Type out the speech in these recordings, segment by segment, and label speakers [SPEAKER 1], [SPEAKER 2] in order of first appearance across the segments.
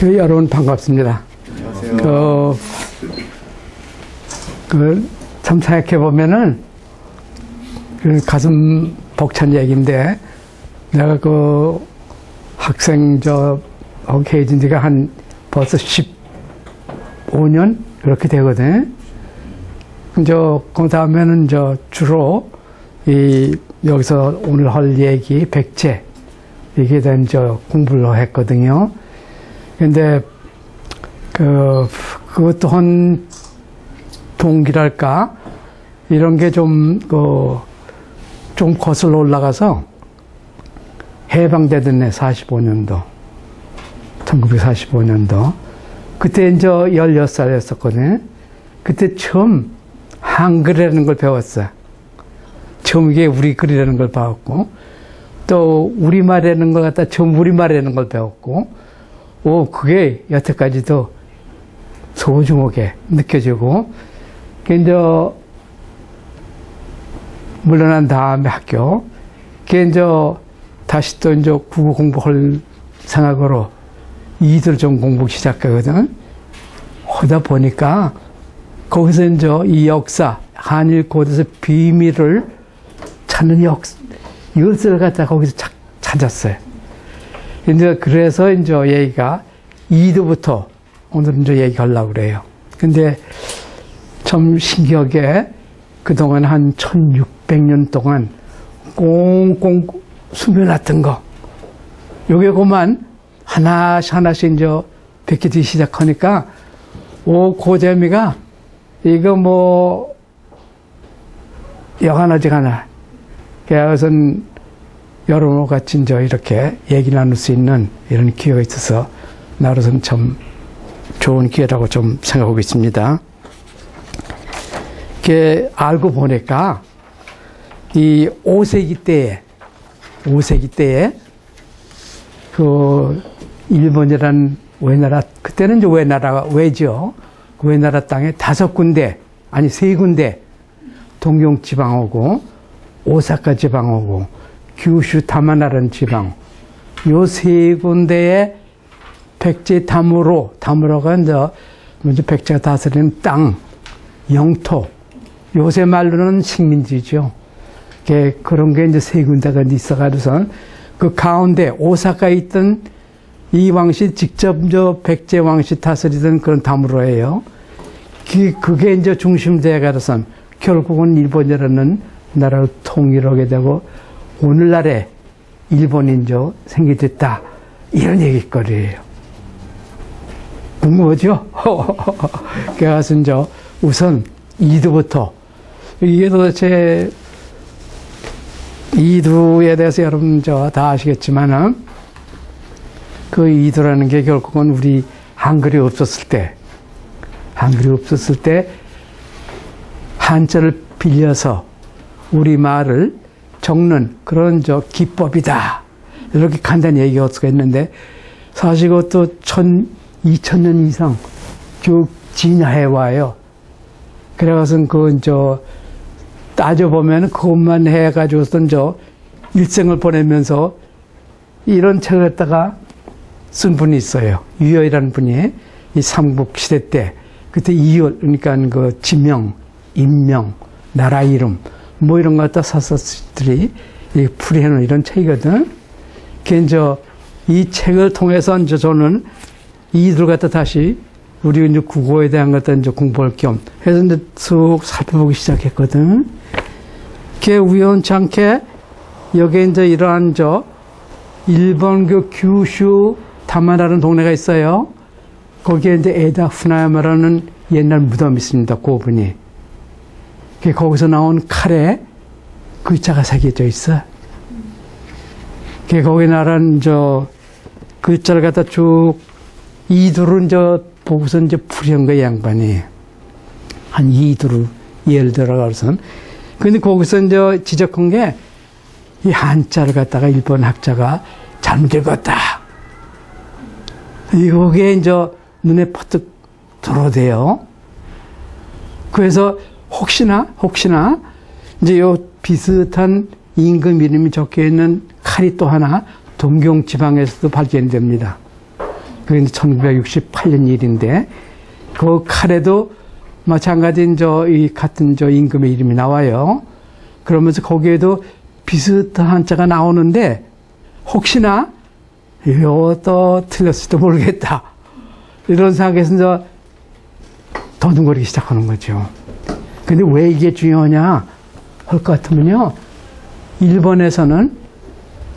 [SPEAKER 1] 여러분 반갑습니다.
[SPEAKER 2] 안녕하세요.
[SPEAKER 1] 참 생각해보면은, 가슴 벅찬 얘기인데, 내가 하고 계진 지가 벌써 15년? 그렇게 되거든. 그 다음에는 주로, 여기서 오늘 할 얘기, 백제, 이게 된 공부를 했거든요. 근데, 그것도 한 동기랄까? 이런 게 좀 거슬러 올라가서 해방되던 해 45년도. 1945년도. 그때 이제 16살이었었거든요. 그때 처음 한글이라는 걸 배웠어요. 처음 이게 우리 글이라는 걸 배웠고, 또 우리말이라는 걸 갖다 처음 우리말이라는 걸 배웠고, 그게 여태까지도 소중하게 느껴지고, 이제 물러난 다음에 학교, 이제 다시 또 이제 국어 공부할 생각으로 이들 좀 공부 시작하거든. 하다 보니까 거기서 이제 이 역사, 한일 고대에서 비밀을 찾는 열쇠를 갖다 거기서 찾았어요. 이제 그래서 이제 얘기가 이두부터 오늘은 이제 얘기하려고 그래요. 근데 참 신기하게 그동안 한 1600년 동안 꽁꽁 숨겨놨던 거. 요게 그만 하나씩 이제 베끼기 시작하니까, 고재미가 이거 여간하지가나. 그래서 여러분 같이 이제 이렇게 얘기 나눌 수 있는 이런 기회가 있어서 나로서는 참 좋은 기회라고 좀 생각하고 있습니다. 알고 보니까 이 5세기 때에 일본이란 외나라, 그때는 이제 외죠. 그 외나라 땅에 5군데, 아니 3군데, 동경 지방하고 오사카 지방하고 규슈 다마나라는 지방, 요 3군데에 백제 다무로가 이제 먼저 백제가 다스리는 땅, 영토, 요새 말로는 식민지죠. 그런 게 이제 3군데가 있어가지고서 그 가운데 오사카에 있던 이 왕실 직접 백제 왕실 다스리던 그런 다무로예요. 그게 이제 중심되어가지고서 결국은 일본이라는 나라를 통일하게 되고 오늘날에 일본이 이제 생기됐다. 이런 얘기거리예요. 궁금하죠? 그래서 이제 우선 이두부터, 이게 도대체 이두에 대해서 여러분 다 아시겠지만은, 그 이두라는 게 결국은 우리 한글이 없었을 때 한자를 빌려서 우리 말을 적는 그런 기법이다. 이렇게 간단히 얘기할 수가 있는데, 사실 그것도 2000년 이상 쭉 진화해 와요. 그래서 따져보면 그것만 해가지고선 일생을 보내면서 이런 책을 갖다가 쓴 분이 있어요. 유열이라는 분이 이 삼국시대 때, 그때 이열, 그러니까 지명, 인명, 나라 이름, 이런 거 갖다 사서들이 풀이해놓은 이런 책이거든. 이 책을 통해서 저는 이들 갖다 다시 우리 이제 국어에 대한 것들 이제 공부할 겸 해서 이제 쑥 살펴보기 시작했거든. 그게 우연치 않게 여기에 이제 이러한 일본 규슈 다마라는 동네가 있어요. 거기에 이제 에다 후나야마라는 옛날 무덤이 있습니다. 고분이. 거기서 나온 칼에 글자가 새겨져 있어. 거기 나란 글자를 갖다 쭉 이두를 보고서 풀이한 거 양반이. 한 이두를 예를 들어가서는. 근데 거기서 지적한 게 이 한자를 갖다가 일본 학자가 잘못 읽었다. 이게 눈에 퍼뜩 들어오대요. 그래서 혹시나 요 비슷한 임금 이름이 적혀 있는 칼이 또 하나 동경 지방에서도 발견됩니다. 그게 1968년 일인데, 그 칼에도 마찬가지인 이 같은 임금의 이름이 나와요. 그러면서 거기에도 비슷한 한자가 나오는데, 혹시나, 이것도 틀렸을지도 모르겠다. 이런 생각에서 이제 더듬거리기 시작하는 거죠. 근데 왜 이게 중요하냐 할 것 같으면요. 일본에서는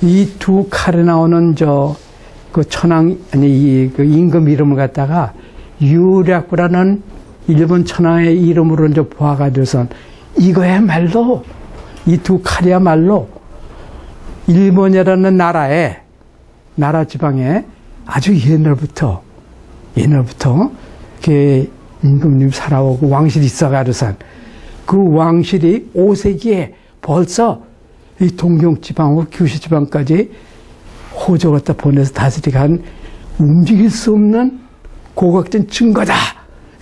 [SPEAKER 1] 이 두 칼에 나오는 그 그 임금 이름을 갖다가 유략부라는 일본 천황의 이름으로 이제 보아가지고선 이거야말로 이 두 칼이야말로 일본이라는 나라 지방에 아주 옛날부터 이렇게 임금님 살아오고 왕실이 있어가지고선 그 왕실이 5세기에 벌써 이 동경 지방하고 규슈 지방까지 호조를 갖다 보내서 다스리게 한 움직일 수 없는 고각된 증거다.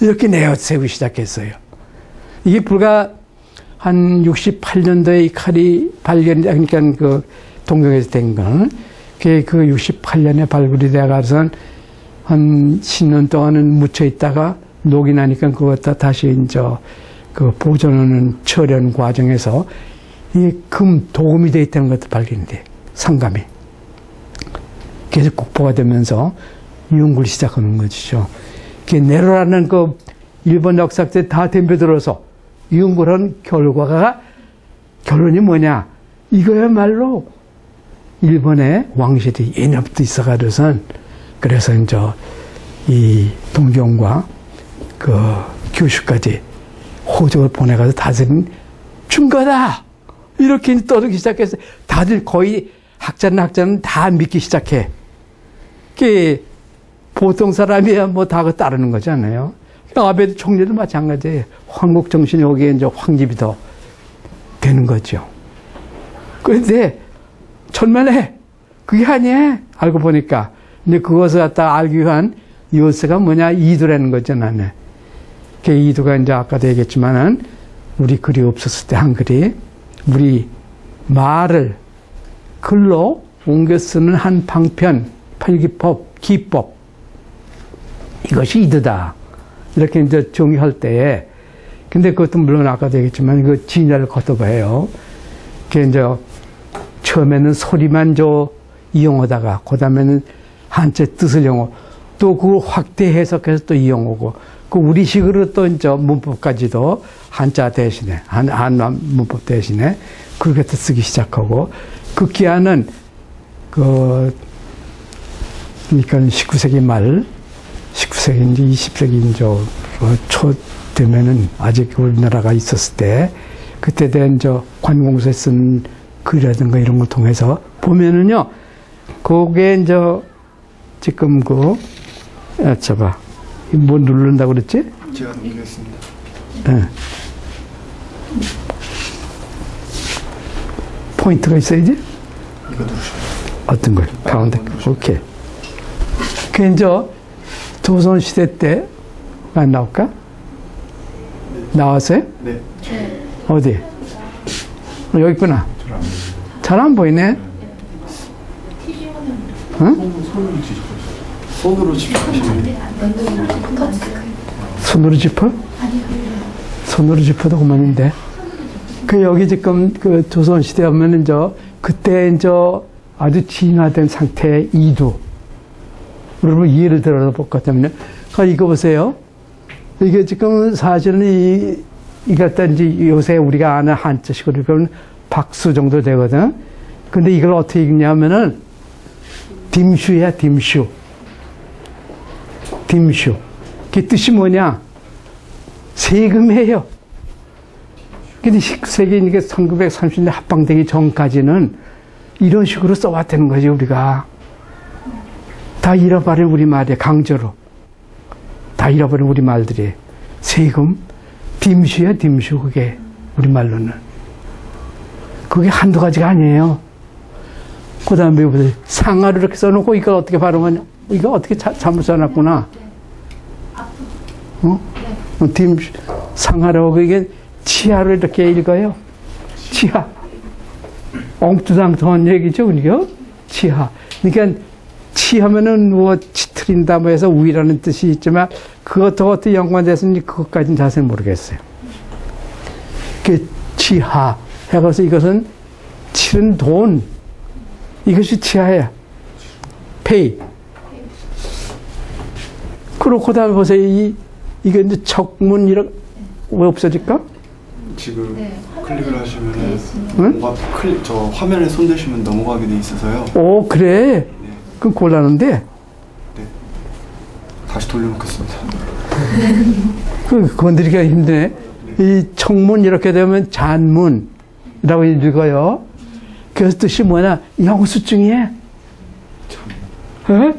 [SPEAKER 1] 이렇게 내세우기 시작했어요. 이게 불과 한 68년도에 이 칼이 그러니까 그 동경에서 된 건, 그 68년에 발굴이 돼가서는 한 10년 동안은 묻혀 있다가 녹이 나니까 그거 다시 그 보존하는 처리하는 과정에서 이 도금이 되어 있다는 것도 발견이 돼. 상감이. 계속 국보가 되면서 연구를 시작하는 것이죠. 네로라는 그 일본 역사학자들이 다 덤벼들어서 연구를 한 결론이 뭐냐. 이거야말로 일본의 왕실이 예년부터 있어가지고선 그래서 이 동경과 그 규슈까지 호적을 보내가서 다스린 증거다. 이렇게 떠들기 시작했어요. 다들 거의 학자는 다 믿기 시작해. 보통 사람이야 뭐 다 따르는 거잖아요. 아베 총리도 마찬가지예요. 황국 정신이 여기에 확립이 더 되는 거죠. 그런데 천만에 그게 아니야. 알고 보니까. 근데 그것을 갖다 알기 위한 요새가 뭐냐? 이두라는 거잖아요. 그 이두가 아까도 얘기했지만은 우리 글이 없었을 때 한글이 우리 말을 글로 옮겨 쓰는 한 방편, 필기법, 기법. 이것이 이두다. 이렇게 정의할 때에 근데 그것도 물론 아까도 얘기했지만 그 진야를 거듭해요. 그게 처음에는 소리만 이용하다가 그다음에는 한자 뜻을 이용하고 또 그걸 확대 해석해서 또 이용하고 그 우리식으로 또 문법까지도 한자 대신에 한화 문법 대신에 그렇게 또 쓰기 시작하고 그 기한은 그러니까 19세기 말 19세기인지 20세기인지 초 되면은 아직 우리나라가 있었을 때 그때 된 관공서에 쓴 글이라든가 이런 걸 통해서 보면은요, 그게 지금 뭐 누른다고 그랬지?
[SPEAKER 2] 제가 누르겠습니다.
[SPEAKER 1] 네. 포인트가 있어야지?
[SPEAKER 2] 이거 누르셔요.
[SPEAKER 1] 어떤 걸? 가운데. 오케이. 그게 조선시대 때 안 나올까? 나왔어요?
[SPEAKER 2] 네.
[SPEAKER 1] 어디? 여기 있구나. 잘 안 보이네? 응?
[SPEAKER 2] 손으로 짚으시면
[SPEAKER 1] 손으로 짚어? 손으로 짚어도 그만인데. 여기 지금 조선시대 하면은 그때 아주 진화된 상태의 이두. 여러분 예를 들어서 볼 것 같으면, 이거 보세요. 이게 지금 사실은 이 갖다 요새 우리가 아는 한자식으로 그러면 박수 정도 되거든. 근데 이걸 어떻게 읽냐면은 딤슈야, 딤슈. 딤슈. 그 뜻이 뭐냐? 세금이에요. 근데 19세기, 1930년대 합방되기 전까지는 이런 식으로 써왔다는 거지, 우리가. 다 잃어버린 우리말이야, 강제로. 다 잃어버린 우리말들이. 세금, 딤슈야, 딤슈, 그게, 우리말로는. 그게 한두 가지가 아니에요. 그 다음에 상하를 이렇게 써놓고 이걸 어떻게 발음하냐? 이거 어떻게 잘못 써놨구나. 딤슈, 상하라고 이게 치하로 이렇게 읽어요. 치하. 엉뚱당통한 얘기죠, 그죠? 치하. 그러니까 치하면은 뭐 치트 틀린다 뭐 해서 우위라는 뜻이 있지만 그것도 어떻게 연관돼서인지 그것까지는 자세히 모르겠어요. 그 지하 해서 이것은 치른 돈, 이것이 지하야. pay. 그리고 그 다음에 보세요. 이게 이제 적문이라 왜 없어질까?
[SPEAKER 2] 지금
[SPEAKER 3] 네,
[SPEAKER 2] 클릭을 하시면은
[SPEAKER 1] 응?
[SPEAKER 2] 뭔가 저 화면에 손대시면 넘어가게 돼 있어서요.
[SPEAKER 1] 오, 그래.
[SPEAKER 2] 네.
[SPEAKER 1] 그럼 곤란한데.
[SPEAKER 2] 네. 다시 돌려놓겠습니다.
[SPEAKER 1] 그 건드리기가 힘드네. 이 청문 이렇게 되면 잔문이라고 읽어요. 그래서 뜻이 뭐냐? 영수증이에. 예?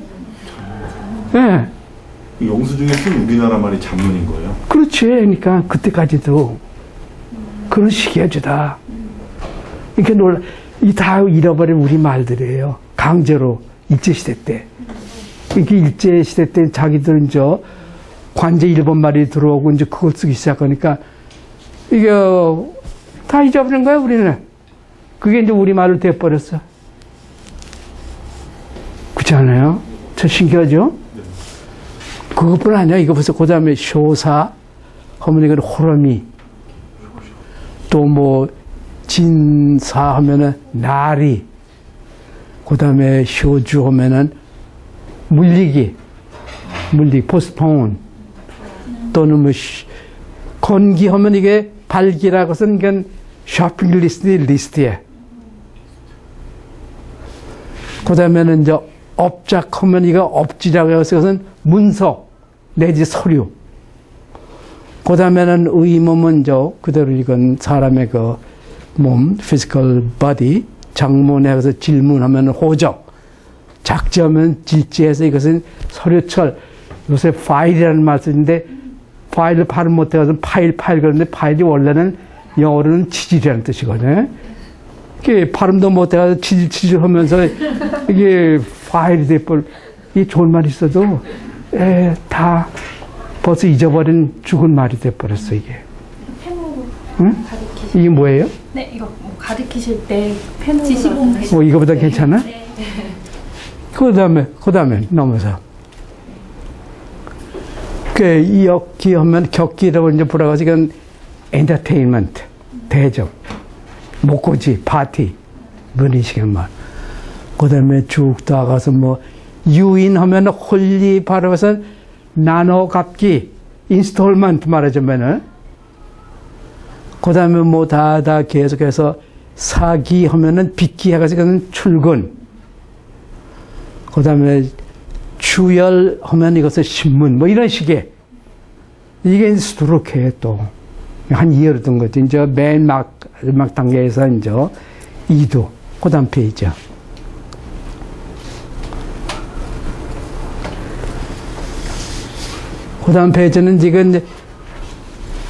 [SPEAKER 1] 예.
[SPEAKER 4] 영수증에 우리나라 말이 잔문인 거예요?
[SPEAKER 1] 그렇지. 그러니까 그때까지도 그런 식이야, 주다. 그러니까 이 다 잃어버린 우리 말들이에요. 강제로 일제시대 때. 이게 일제시대 때 자기들 이제 관제 일본 말이 들어오고 이제 그걸 쓰기 시작하니까 이게 다 잊어버린 거야, 우리는. 그게 이제 우리 말로 돼버렸어. 그렇지 않아요? 참 신기하죠? 그것뿐 아니야. 이거 벌써 그 다음에 쇼사 하면 이건 호러미. 또 뭐 진사 하면은 나리. 그 다음에 쇼주 하면은 물리기. 포스폰. 또는 뭐 건기 하면 이게 발기라고 해서 이건 쇼핑 리스트에. 그 다음에는 이제 업작 하면 이거 업지라고 해서 그것은 문서 내지 서류. 그 다음에는 의몸은 그대로 이건 사람의 그 몸, physical body, 장문에 가서 질문하면 호적, 작지하면 질지해서 이것은 서류철, 요새 파일이라는 말 쓰는데 파일을 발음 못해가지고 파일 그러는데 파일이 원래는 영어로는 치질이라는 뜻이거든요. 이게 발음도 못해가지고 치질 하면서 이게 파일이 돼버려. 이게 좋은 말이 있어도 다 벌써 잊어버린 죽은 말이 돼버렸어, 이게.
[SPEAKER 3] 펜으로
[SPEAKER 1] 응?
[SPEAKER 3] 가르치실
[SPEAKER 1] 이게 뭐예요?
[SPEAKER 3] 네, 이거 뭐 가르치실 때 펜으로 지시본
[SPEAKER 1] 이거보다 괜찮아?
[SPEAKER 3] 네.
[SPEAKER 1] 그 다음에 넘어서. 격기 하면 격기라고 이제 불어가지고 이건 엔터테인먼트, 대접, 목고지, 파티, 그런 식의 말. 그 다음에 쭉 나가서 뭐, 유인 하면 홀리 발음해서 나눠 갚기, 인스톨먼트 말하자면은. 그 다음에 뭐 다 계속해서 사기 하면은 빚기 해가지고 출근. 그 다음에 주열 하면 이것을 신문, 뭐 이런 식의. 이게 수두룩해 또. 한 이해로 든 거죠. 이제 맨 마지막 단계에서 이제 2도. 그 다음 페이지야. 그 다음 페이지는 지금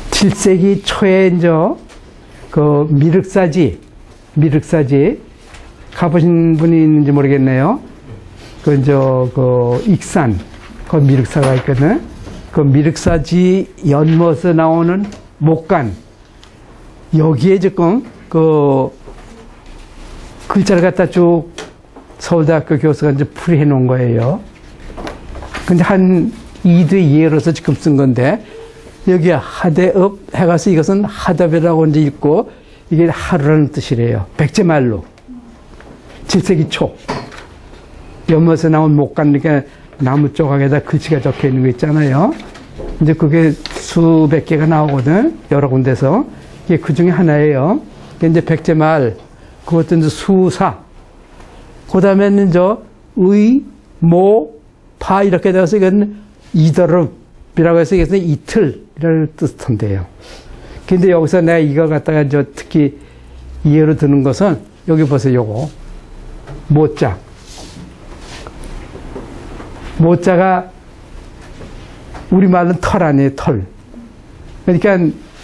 [SPEAKER 1] 7세기 초에 이제 그 미륵사지 가보신 분이 있는지 모르겠네요. 그 익산, 그 미륵사가 있거든. 그 미륵사지 연못에 나오는 목간. 여기에 지금 그 글자를 갖다 쭉 서울대학교 교수가 이제 풀이해 놓은 거예요. 근데 한 2대 이해로서 지금 쓴 건데, 여기에 하대업 해가서 이것은 하답이라고 이제 읽고, 이게 하루라는 뜻이래요. 백제말로. 7세기 초. 연못에 나온 목간, 이렇게 나무 조각에다 글씨가 적혀 있는 거 있잖아요. 이제 그게 수백 개가 나오거든. 여러 군데서. 이게 그 중에 하나예요. 이게 이제 백제말, 그것도 이제 수사. 그 다음에는 의, 모, 파 이렇게 돼서 이건 이더럽이라고 해서 이것은 이틀이라는 뜻한데요. 근데 여기서 내가 이걸 갖다가 특히 이해로 드는 것은 여기 보세요, 요거. 모자. 모자가 우리말은 털 아니에요, 털. 그러니까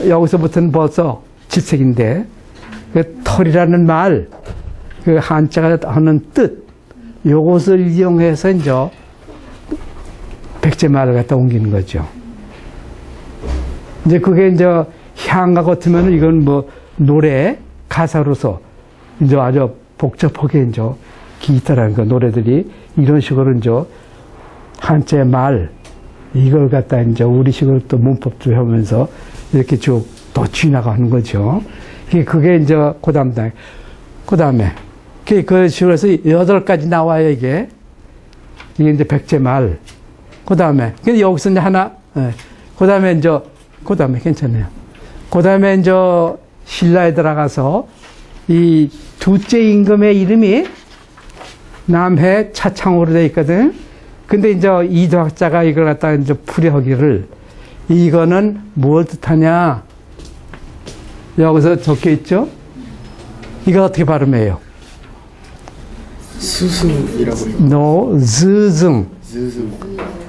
[SPEAKER 1] 여기서부터는 벌써 7세기인데, 그 털이라는 말, 그 한자가 하는 뜻, 요것을 이용해서 이제 백제말을 갖다 옮기는 거죠. 이제 그게 이제 향과 같으면 이건 뭐 노래 가사로서 이제 아주 복잡하게 이제 기타라는 거 노래들이 이런 식으로 이제 한자의 말, 이걸 갖다 이제 우리식으로 또 문법도 하면서 이렇게 쭉 더 지나가는 거죠. 그게 이제 그 다음에, 그 식으로 해서 8가지 나와요, 이게. 이게 이제 백제말. 그 다음에, 여기서 이제 하나, 그 다음에 이제, 그 다음에 괜찮아요. 그 다음에 이제 신라에 들어가서 이 둘째 임금의 이름이 남해 차창으로 되어 있거든. 근데 이제 이도학자가 이걸 갖다가 이제 풀이하기를 이거는 뭘 뜻하냐? 여기서 적혀 있죠? 이거 어떻게 발음해요?
[SPEAKER 2] 수승이라고 해요.
[SPEAKER 1] No, 즈승.
[SPEAKER 2] 스승.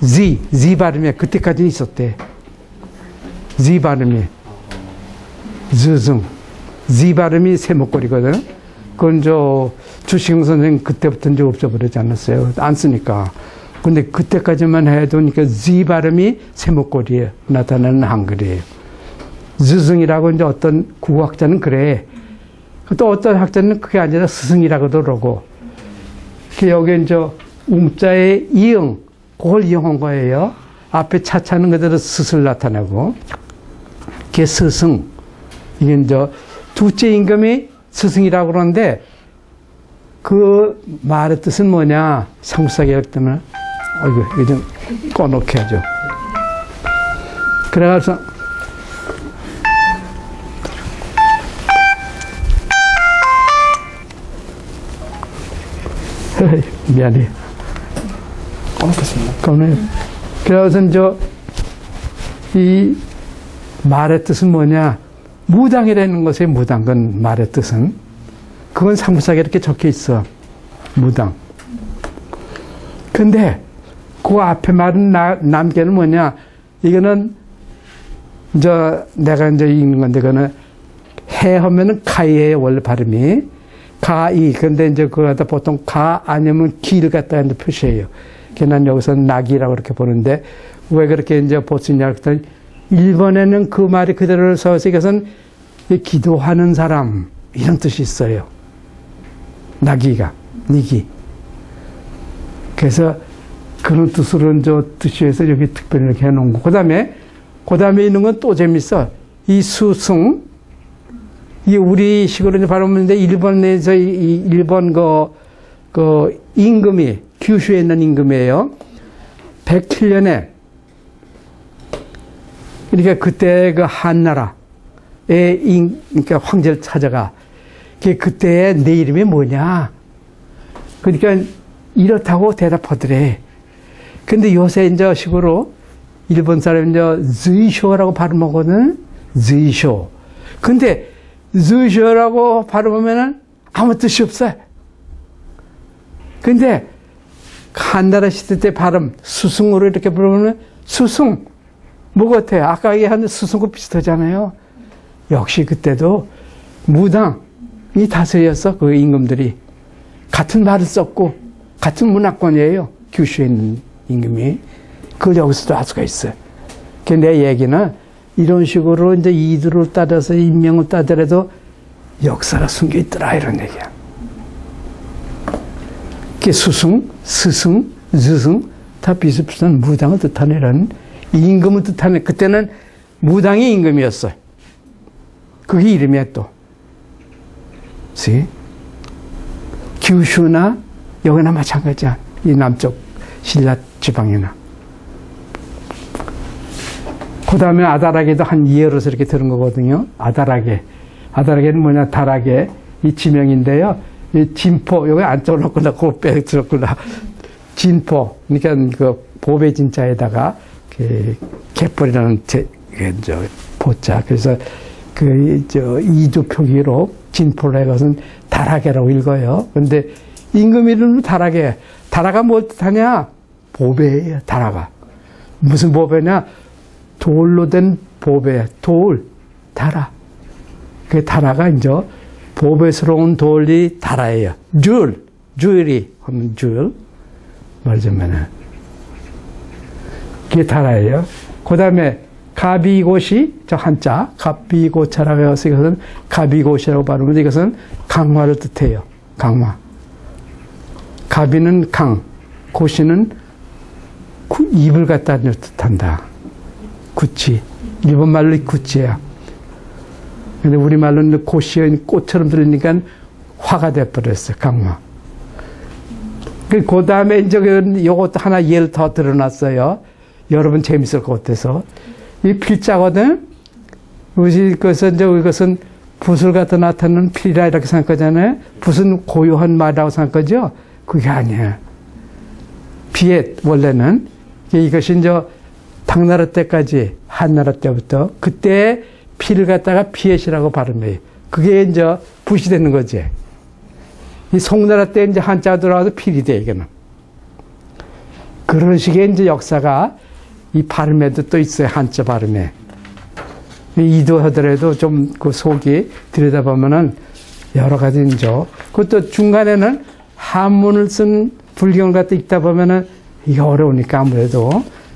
[SPEAKER 1] 지 발음이 그때까지는 있었대. 지 발음이. 즈승. 지 발음이 세목골이거든. 그건 주시경 선생님 그때부터 이제 없어버리지 않았어요. 안 쓰니까. 근데 그때까지만 해도 그러니까 지 발음이 세목골이에요. 나타나는 한글이에요. 즈승이라고 이제 어떤 국어학자는 그래. 또 어떤 학자는 그게 아니라 스승이라고도 그러고. 여기 이제 자의 이응, 그걸 이용한 거예요. 앞에 차차는 그대로 스승을 나타내고. 그게 스승. 이게 이제 둘째 임금이 스승이라고 그러는데 그 말의 뜻은 뭐냐? 상수사기 할 때는 이거 좀 꺼놓게 하죠. 그래가지고 미안해.
[SPEAKER 2] 꺼놓겠습니다.
[SPEAKER 1] 꺼내. 그래서 이 말의 뜻은 뭐냐? 무당이라는 것의 무당, 건 말의 뜻은. 그건 상부사기에 이렇게 적혀 있어. 무당. 근데 그 앞에 말은 남게는 뭐냐? 이거는 내가 읽는 건데, 그거는 해 하면은 카이예요, 원래 발음이. 가이. 근데 이제 그거 갖다 보통 가 아니면 기를 갖다가 이제 표시해요. 걔는 여기서 낙이라고 이렇게 보는데, 왜 그렇게 이제 보시냐 했더니, 일본에는 그 말이 그대로 써서 이것은 기도하는 사람, 이런 뜻이 있어요. 나기가, 니기. 그래서 그런 뜻으로 이제 뜻이 해서 여기 특별히 이렇게 해놓은 거. 그 다음에 있는 건 또 재밌어. 이 수승, 이 우리 식으로 이제 발음하는데 일본에서 일본 그 임금이, 규슈에 있는 임금이에요. 107년에, 그러니까 그때 그 한나라의 그러니까 황제를 찾아가. 그때의 내 이름이 뭐냐? 그러니까 이렇다고 대답하더래. 근데 요새 이제 식으로 일본 사람이 이제 즈이쇼라고 발음하거든. 즈이쇼. 근데 즈이쇼라고 발음하면은 아무 뜻이 없어요. 근데 한나라 시대 때 발음 수승으로 이렇게 부르면 수승 뭐 같아요? 아까 얘기한 수승과 비슷하잖아요. 역시 그때도 무당이 다스렸어. 그 임금들이 같은 말을 썼고 같은 문화권이에요. 규슈에 있는 임금이. 그걸 여기서도 알 수가 있어요. 내 얘기는 이런 식으로 이제 이들을 따라서 인명을 따더라도 역사가 숨겨 있더라 이런 얘기야. 그게 수승, 스승, 즈승 다 비슷비슷한 무당을 뜻하는 이런 임금을 뜻하는, 그때는 무당이 임금이었어요. 그게 이름이야 또. 규슈나 여기나 마찬가지야. 이 남쪽 신라 지방이나. 그 다음에 아다라게도 한 예로서 이렇게 들은 거거든요. 아다라게. 아다라게는 뭐냐, 다라게. 이 지명인데요. 이 진포, 여기 안 적었구나, 그거 빼들었구나. 진포. 그러니까 그 보배 진자에다가 갯벌이라는 보자. 그래서 이조 표기로 진포를 해것은 다라게라고 읽어요. 근데 임금 이름은 다라게. 다라가 뭘 뜻하냐? 보배예요, 다라가. 무슨 보배냐? 돌로 된 보배, 돌, 다라. 그 다라가 이제 보배스러운 돌이 다라예요. 줄이 하면 줄. 말하자면은. 그게 다라예요. 그 다음에 가비고시, 저 한자, 가비고차라고 해서 이것은 가비고시라고 발음하는데 이것은 강화를 뜻해요. 강화. 가비는 강, 고시는 잎을 갖다 뜻한다. 구치. 일본 말로 구치야. 근데 우리 말로는 고시의 꽃처럼 들리니까 화가 돼버렸어요. 강화. 그 다음에 이제 요것도 하나 예를 더 드러났어요. 여러분 재밌을 것 같아서. 이 필자거든? 그래서 이제 이것은 붓을 갖다 나타내는 필이라 이렇게 생각하잖아요. 붓은 고요한 말이라고 생각하죠? 그게 아니에요. 비엣, 원래는. 이것이 이제 당나라 때까지, 한나라 때부터, 그때 피를 갖다가 비엣이라고 발음해요. 그게 이제 붓이 되는 거지. 이 송나라 때 이제 한자가 들어와서 필이 돼, 이거는. 그런 식의 이제 역사가 이 발음에도 또 있어요, 한자 발음에. 이도하더라도 좀 그 속이 들여다보면은 여러 가지 이제. 그것도 중간에는 한문을 쓴 불경을 갖다 읽다 보면은 이게 어려우니까 아무래도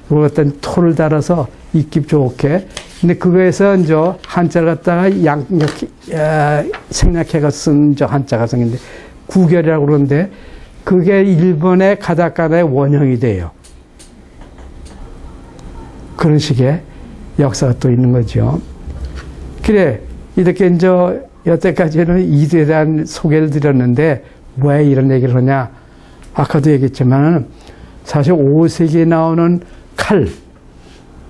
[SPEAKER 1] 그걸 갖다 토를 달아서 읽기 좋게. 근데 그거에서 이제 한자를 갖다가 생략해가 쓴 저 한자가 생긴데 구결이라고 그러는데 그게 일본의 가다카나의 원형이 돼요. 그런 식의 역사가 또 있는 거죠. 그래, 이렇게 이제 여태까지는 이도에 대한 소개를 드렸는데 왜 이런 얘기를 하냐. 아까도 얘기했지만 사실 5세기에 나오는 칼,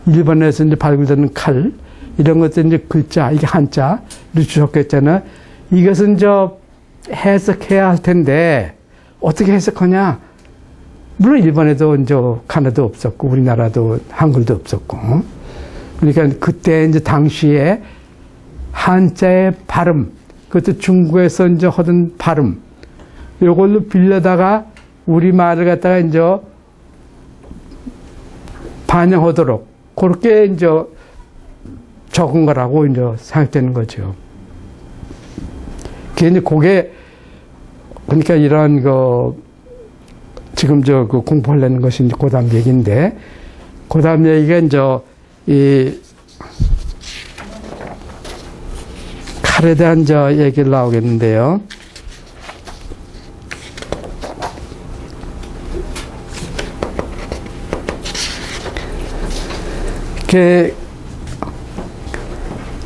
[SPEAKER 1] 일본에서 이제 발굴되는 칼, 이런 것들 이제 글자, 이게 한자를 주셨겠잖아요. 이것은 저 해석해야 할 텐데 어떻게 해석하냐. 물론 일본에도 이제 가나도 없었고 우리나라도 한글도 없었고. 그러니까 그때 이제 당시에 한자의 발음, 그것도 중국에서 이제 하던 발음, 이걸로 빌려다가 우리 말을 갖다가 이제 반영하도록 그렇게 이제 적은 거라고 이제 생각되는 거죠. 그게 그러니까 이런 지금 그 공부하려는 것이 이제 그 다음 얘기인데, 그 다음 얘기가 이제 이 칼에 대한 이제 얘기를 나오겠는데요.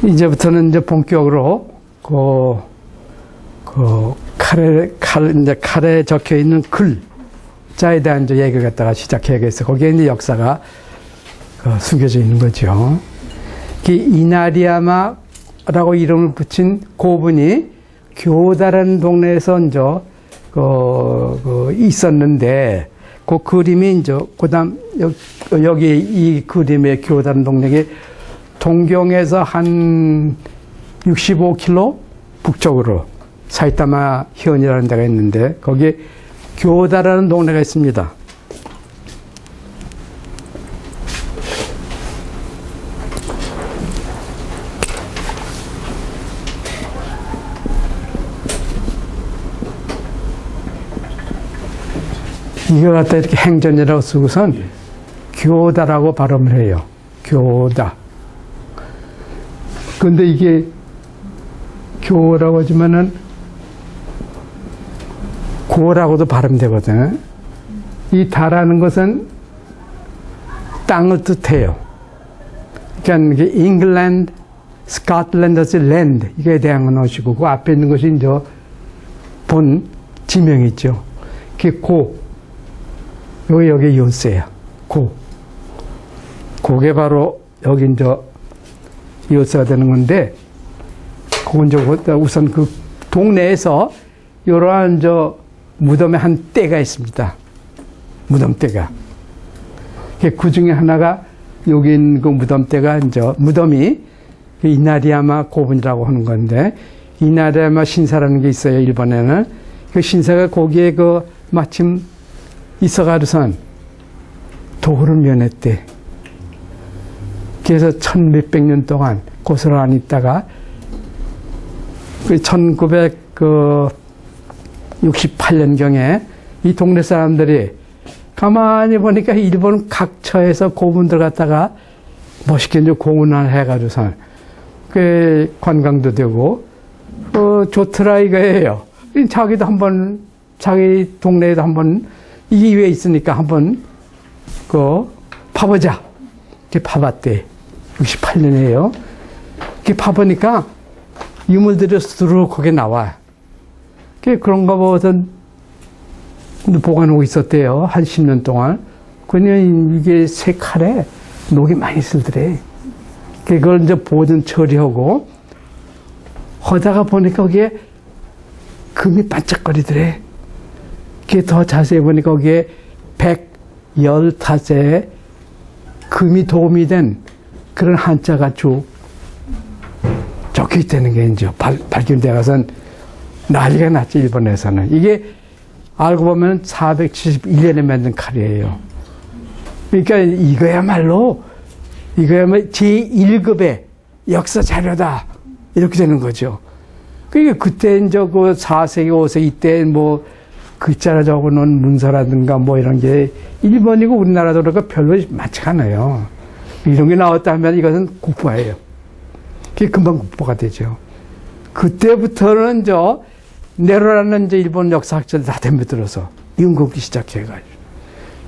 [SPEAKER 1] 이제부터는 이제 본격으로 칼에 적혀 있는 글자에 대한 이제 얘기를 갖다가 시작해야겠어요. 거기에 이제 역사가 숨겨져 있는 거죠. 이나리야마라고 이름을 붙인 고분이 교다라는 동네에서 이제 있었는데, 그 그림이 이제 그다음 여기 이 그림의 교다라는 동네에 동경에서 한 65km 북쪽으로 사이타마 현이라는 데가 있는데 거기에 교다라는 동네가 있습니다. 이거 갖다 이렇게 행전이라고 쓰고선 교다라고 발음을 해요. 교다. 근데 이게 교라고 하지만은 고라고도 발음되거든. 이 다라는 것은 땅을 뜻해요. 그러니까 이게 잉글랜드, 스코틀랜드에서 랜드, 이거에 대한 것이고, 그 앞에 있는 것이 이제 본 지명이죠. 그게 고, 여기 요새야. 고. 그게 바로 여기 이제 요새가 되는 건데, 그건 이제 우선 그 동네에서 이러한 무덤의 한 떼가 있습니다. 무덤대가. 그 중에 하나가 여기 있는 그 무덤대가 이제 무덤이 이나리야마 고분이라고 하는 건데, 이나리야마 신사라는 게 있어요, 일본에는. 그 신사가 거기에 마침 있어가지고선 도를 면했대. 그래서 1000몇백 년 동안 고스란히 안 있다가 1968년경에 이 동네 사람들이 가만히 보니까 일본 각처에서 고분들 갖다가 멋있게 이제 공헌을 해가지고선 그 관광도 되고 좋더라 이거예요. 자기도 한번 자기 동네에도 한번 이 기회에 있으니까 한번 파보자. 이렇게 파봤대. 68년이에요. 이렇게 파보니까 유물들이 스스로 거기에 나와. 그런가 보고서 보관하고 있었대요. 한 10년 동안. 그냥 이게 새 칼에 녹이 많이 쓰더래. 그걸 이제 보존 처리하고, 하다가 보니까 거기에 금이 반짝거리더래. 그게 더 자세히 보니까 거기에 115에 금이 도움이 된 그런 한자가 쭉 적혀 있다는 게 이제 발견돼 가선 난리가 났지, 일본에서는. 이게 알고 보면 471년에 만든 칼이에요. 그러니까 이거야말로 제1급의 역사 자료다. 이렇게 되는 거죠. 그러니까 그때 이제 그 4세기, 5세기 이때 뭐 글자로 적어 놓은 문서라든가 뭐 이런 게 일본이고 우리나라도 그러니까 별로 많지 않아요. 이런 게 나왔다 하면 이것은 국보예요. 그게 금방 국보가 되죠. 그때부터는 네로라는 이제 일본 역사학자들 다 덤벼들어서 연구하기 시작해가지고.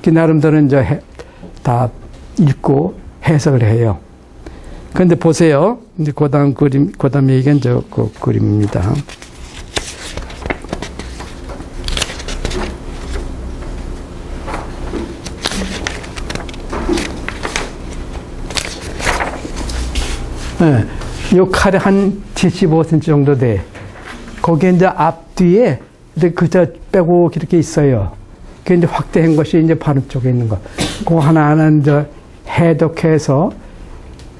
[SPEAKER 1] 그 나름대로 이제 다 읽고 해석을 해요. 그런데 보세요. 이제 그 다음 그림, 그 다음 얘기가 이제 그 그림입니다. 네, 이 칼이 한 75cm 정도 돼. 거기에 이제 앞뒤에 글자 빼고 이렇게 있어요. 그게 이제 확대한 것이 이제 바로 쪽에 있는 거. 그 하나하나 이제 해독해서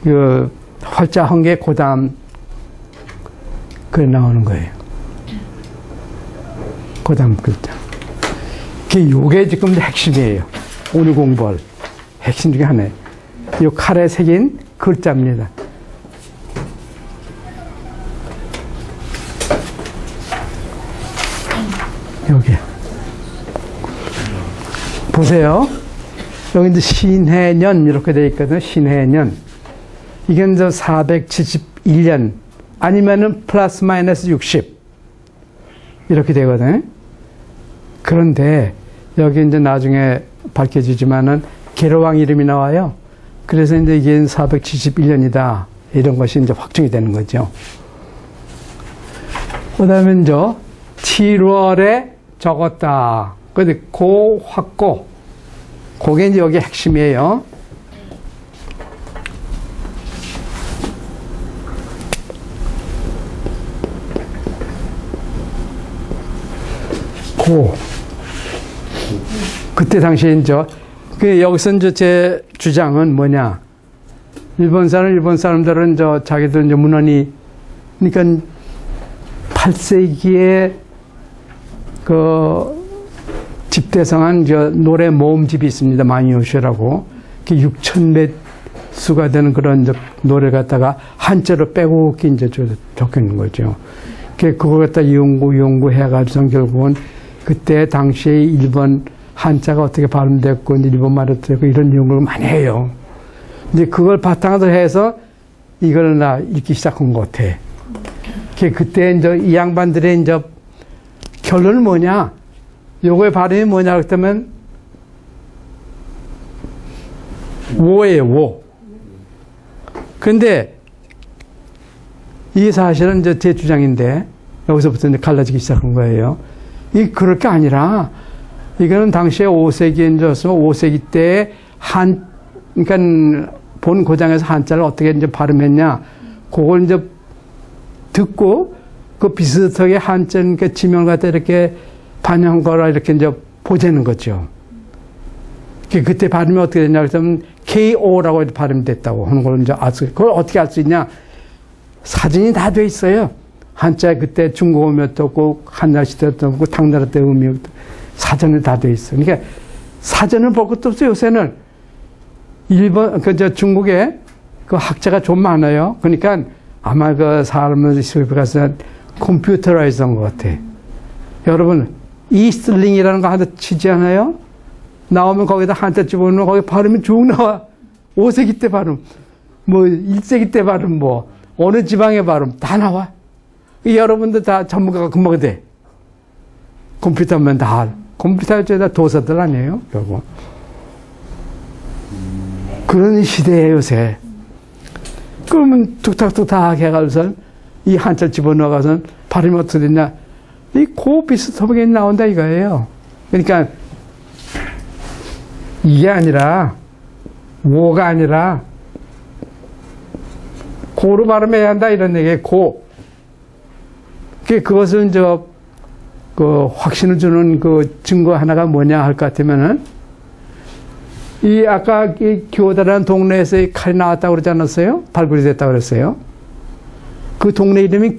[SPEAKER 1] 그 활자한 게 그 다음 그 나오는 거예요. 그 다음 글자. 요게 지금 핵심이에요. 오늘 공부할 핵심 중에 하나예요. 이 칼에 새긴 글자입니다. 여기 보세요. 여기 이제 신해년 이렇게 되어 있거든요. 신해년. 이게 이제 471년 아니면은 플러스 마이너스 60 이렇게 되거든요. 그런데 여기 이제 나중에 밝혀지지만은 계로왕 이름이 나와요. 그래서 이제 이게 471년이다 이런 것이 이제 확정이 되는 거죠. 그다음에 이제 7월에 적었다. 근데 고 확고 그게 이제 여기 핵심이에요. 고 그때 당시에 이제 여기서 이제 제 주장은 뭐냐? 일본 사람들은 자기들 이제 문헌이 그러니까 8세기에 그 집대성한 노래 모음집이 있습니다. 마니요시라고. 6,000몇 수가 되는 그런 노래 갖다가 한자로 빼고 이제 적혀 있는 거죠. 그걸 갖다 연구해가지고 결국은 그때 당시에 일본 한자가 어떻게 발음됐고 일본 말이 어떻게 됐고 이런 연구를 많이 해요. 이제 그걸 바탕으로 해서 이걸 나 읽기 시작한 것 같아. 그때 이제 이 양반들의 이제 결론은 뭐냐? 요거의 발음이 뭐냐 그랬다면 wo예요, wo. 근데 이게 사실은 이제 제 주장인데 여기서부터 이제 갈라지기 시작한 거예요. 이 그럴 게 아니라 이거는 당시에 5세기인지였으면 5세기 때 그러니까 본 고장에서 한자를 어떻게 이제 발음했냐, 그걸 이제 듣고 그 비슷하게 한자 그러니까 지명을 갖다 이렇게 반영한 거라 이렇게 이제 보자는 거죠. 그때 발음이 어떻게 됐냐 그러면 KO라고 발음됐다고 하는 걸 이제 그걸 어떻게 알 수 있냐? 사진이 다 돼 있어요. 한자 그때 중국어 의미도 없고 한날 시대도 없고 당나라 때 의미도 사전에 다 돼 있어요. 그러니까 사전을 볼 것도 없어요. 요새는 중국에 그 학자가 좀 많아요. 그러니까 아마 그 사람을 수입해 가서 컴퓨터라이즈한 것 같아. 여러분 이스트링이라는 거 하나 치지 않아요? 나오면 거기다 한자 집어넣으면 거기 발음이 쭉 나와. 5세기 때 발음, 뭐 1세기 때 발음, 뭐 어느 지방의 발음 다 나와. 여러분들 다 전문가가 금방 돼. 컴퓨터면 다 컴퓨터에 다 도사들 아니에요, 결국. 그런 시대에 요새. 그러면 툭탁툭탁 해가지고선 이 한철 집어넣어가서는 발음이 어떻게 됐냐. 이 고 비슷하게 나온다 이거예요. 그러니까 이게 아니라 오가 아니라 고로 발음해야 한다 이런 얘기예요. 고. 그것은 그 확신을 주는 그 증거 하나가 뭐냐 할 것 같으면은 이 아까 이 교다라는 동네에서 이 칼이 나왔다고 그러지 않았어요? 발굴이 됐다고 그랬어요. 그 동네 이름이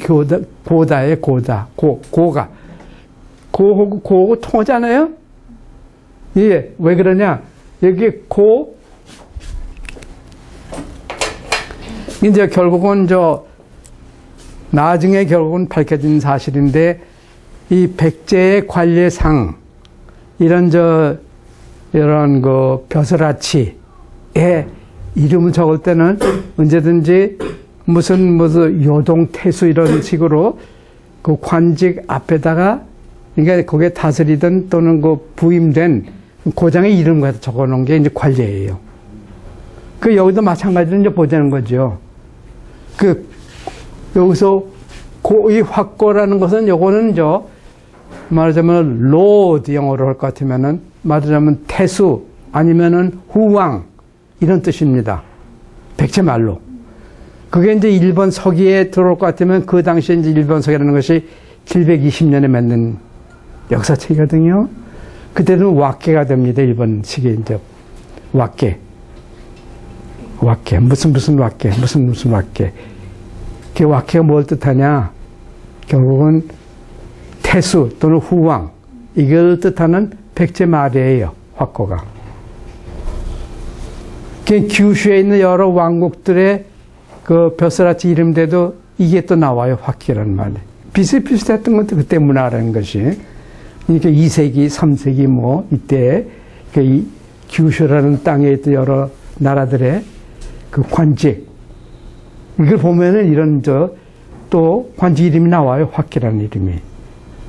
[SPEAKER 1] 고다예요. 고가. 고하고 통하지 않아요? 예. 왜 그러냐? 여기 이제 결국은 나중에 결국은 밝혀진 사실인데 이 백제의 관례상 이런 그 벼슬아치에 이름을 적을 때는 언제든지 무슨 요동태수 이런 식으로 그 관직 앞에다가 그러니까 거기에 다스리던 또는 그 부임된 고장의 이름을 적어 놓은 게 이제 관례예요. 그 여기도 마찬가지로 이제 보자는 거죠. 여기서 이 확고라는 것은 요거는 말하자면 로드 영어로 할 것 같으면은 말하자면 태수 아니면은 후왕 이런 뜻입니다. 백제 말로. 그게 이제 일본 서기에 들어올 것 같으면 그 당시에 이제 일본 서기라는 것이 720년에 맺는 역사책이거든요. 그때는 왁계가 됩니다. 일본식이 이제 왁계. 무슨 왁계. 그 왁계가 뭘 뜻하냐? 결국은 태수 또는 후왕 이걸 뜻하는 백제 말이에요. 확고가. 규슈에 있는 여러 왕국들의 그 벼슬아치 이름대도 이게 또 나와요. 확기라는 말이. 비슷비슷했던 것도 그때 문화라는 것이. 그러니까 2세기, 3세기 이때 이 규슈라는 땅에 있던 여러 나라들의 그 관직. 이걸 보면은 이런 또 관직 이름이 나와요. 확기라는 이름이.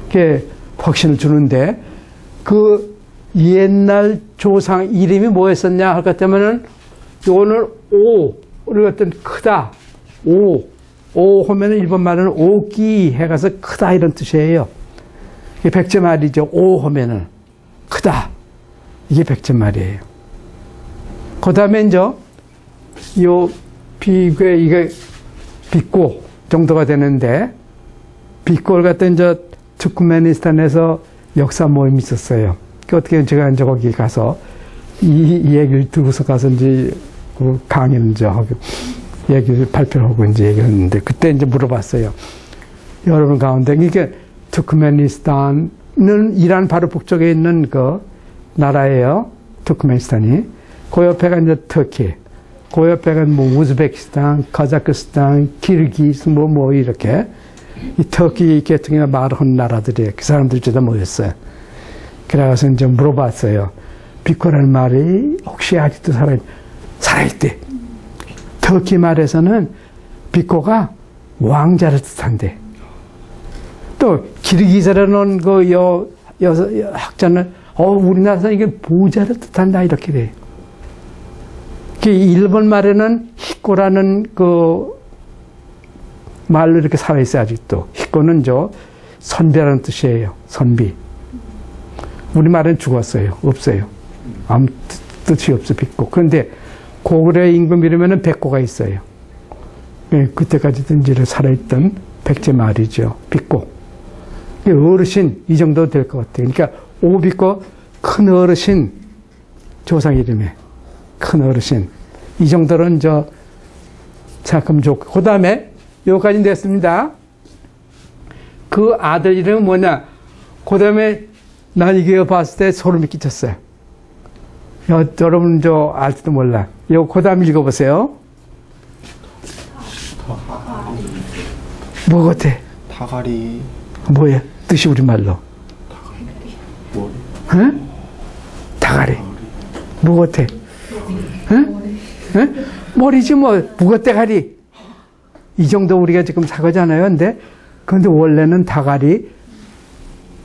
[SPEAKER 1] 그게 확신을 주는데 그 옛날 조상 이름이 뭐였었냐 할 것 같으면은 요거는 오를 어떤 크다. 오 하면은 일본 말은 오기 해가서 크다 이런 뜻이에요. 이게 백제 말이죠. 오 하면은 크다. 이게 백제 말이에요. 그 다음에 이게 빅고 정도가 되는데 빅고를 갖다 투크메니스탄에서 역사 모임이 있었어요. 어떻게 제가 거기 가서 이 얘기를 두고서 가서 그 강의를 얘기를 발표하고 얘기를 했는데 그때 물어봤어요. 여러분 가운데 이게 투크메니스탄은 이란 바로 북쪽에 있는 그 나라예요. 투크메니스탄이. 그 옆에가 터키. 그 옆에가 우즈베키스탄, 카자흐스탄, 키르기스 이렇게 이 터키 계통의 말하는 나라들이 그 사람들이 다 모였어요. 그래서 물어봤어요. 비코라는 말이 혹시 아직도 살아있대. 터키 말에서는 비코가 왕자를 뜻한대. 또 키르기스라는 그 학자는 우리나라에서 이게 보좌를 뜻한다 이렇게 돼. 일본 말에는 히코라는 그 말로 이렇게 살아있어요, 아직도. 히코는 선비라는 뜻이에요. 선비. 우리 말은 죽었어요. 없어요. 아무 뜻이 없어, 빅고. 그런데 고구려 임금 이러면은 백고가 있어요. 그때까지도 살아있던 백제 말이죠. 빅고. 어르신, 이 정도 될 것 같아요. 그러니까 오빅고, 큰 어르신, 조상 이름에. 큰 어르신. 이 정도는 생각하면 좋고. 그 다음에, 여기까지 됐습니다. 그 아들 이름은 뭐냐? 그 다음에, 난 이게 봤을 때 소름이 끼쳤어요. 여러분, 알지도 몰라. 그 다음 읽어보세요. 뭐 같아?
[SPEAKER 2] 다가리.
[SPEAKER 1] 뭐야? 뜻이 우리말로. 응? 다가리. 뭐 같아? 응? 응? 머리지 무거대가리. 이 정도 우리가 지금 사과잖아요. 근데 원래는 다가리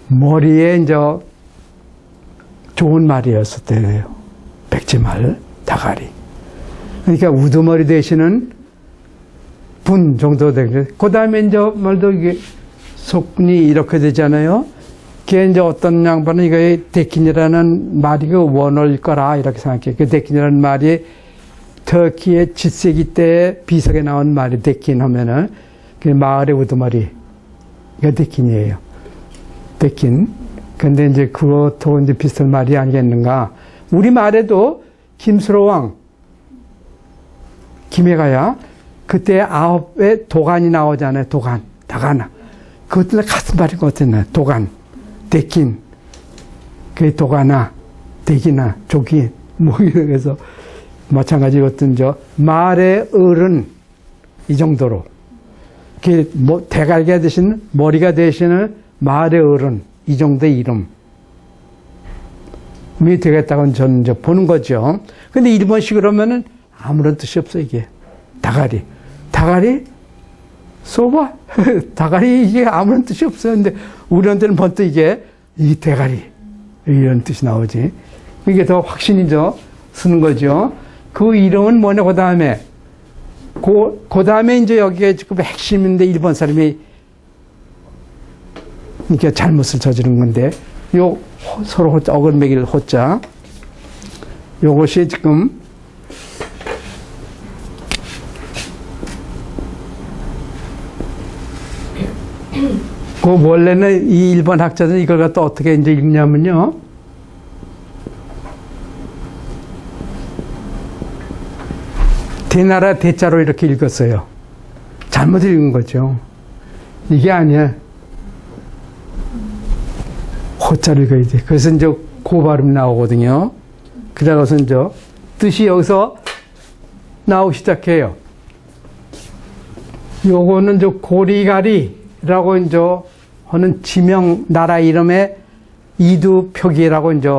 [SPEAKER 1] 머리에 좋은 말이었었대요. 백제말 다가리. 그러니까 우두머리 대신은 분 정도 되고, 그 다음에 이제 말도 이게 속분이 이렇게 되잖아요. 그게 이제 어떤 양반은 이거 데킨이라는 말이 그 원어일 거라 이렇게 생각해요. 그 데킨이라는 말이 터키의 7세기 때 비석에 나온 말이 데킨 하면은 그 마을의 우두머리가 데킨이에요. 데킨. 근데 이제 그것하고 이제 비슷한 말이 아니겠는가. 우리 말에도 김수로왕, 김해가야 그때 9의 도간이 나오잖아요. 도간, 다가나. 그것도 같은 말인 것 같았나. 도간, 데킨, 그 도가나, 데기나, 조기, 뭐 이래서 마찬가지로 어떤 말의 을은 이 정도로. 그 뭐 대갈기가 되시는 머리가 되시는 말의 을은 이 정도의 이름이 되겠다고 저는 이제 보는 거죠. 근데 일본식으로 하면은 아무런 뜻이 없어, 이게. 다가리. 다가리? 소바? 다가리, 이게 아무런 뜻이 없어요. 근데 우리한테는 번뜩 이게, 이 대가리. 이런 뜻이 나오지. 이게 더 확신이 쓰는 거죠. 그 이름은 뭐냐, 그 다음에. 그 다음에 이제 여기에 지금 핵심인데 일본 사람이 이렇게 잘못을 저지른 건데, 요 서로 호자, 어글매길 호자. 요것이 지금 그 원래는 이 일본 학자들은 이걸 갖다 어떻게 이제 읽냐면요. 대나라 대자로 이렇게 읽었어요. 잘못 읽은 거죠. 이게 아니야. 호자를 읽어야 돼. 그래서 이제 고 발음이 나오거든요. 그러고서 이제 뜻이 여기서 나오기 시작해요. 요거는 이제 고리가리라고 이제 하는 지명 나라 이름의 이두 표기라고 이제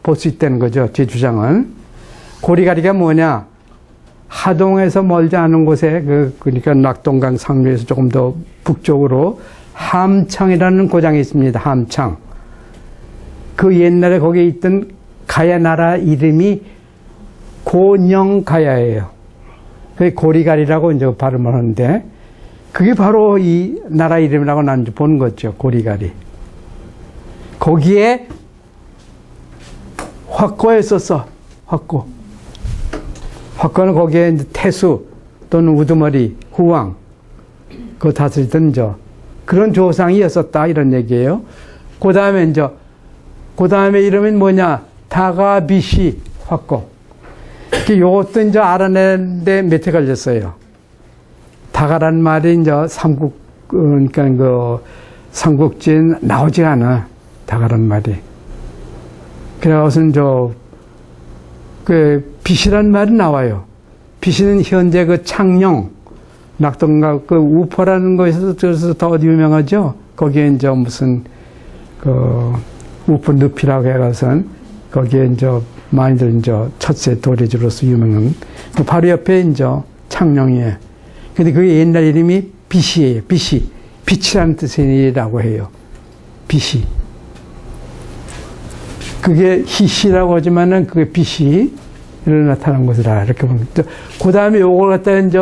[SPEAKER 1] 볼 수 있다는 거죠. 제 주장은. 고리가리가 뭐냐? 하동에서 멀지 않은 곳에 그러니까 낙동강 상류에서 조금 더 북쪽으로 함창이라는 고장이 있습니다. 함창. 그 옛날에 거기에 있던 가야 나라 이름이 고녕가야예요. 그게 고리가리라고 이제 발음을 하는데, 그게 바로 이 나라 이름이라고 난 보는 거죠. 고리가리. 거기에 확고에 썼어. 확고. 확고는 거기에 이제 태수 또는 우두머리, 후왕, 그 다스리던 그런 조상이었었다 이런 얘기예요. 그 다음에 그 다음에 이름은 뭐냐? 다가비시 확고. 요것도 이제 알아내는데 몇 해 걸렸어요. 다가란 말이 이제 그러니까 그 삼국지에 나오지 않아. 다가란 말이. 그래서 그 비시란 말이 나와요. 비시는 현재 그 창녕, 낙동강 그 우포라는 곳에서 저기서 더 어디 유명하죠? 거기에 이제 무슨 그 우포 늪이라고 해가서 거기에 이제 많이들 이제 첫째 도래지로서 유명한 그 바로 옆에 이제 창녕이에요. 근데 그게 옛날 이름이 비시예요. 비시. 빛이라는 뜻이라고 해요. 비시. 그게 희시라고 하지만은 그게 빛이 나타난 것이라 이렇게 봅니다. 그 다음에 요걸 갖다 이제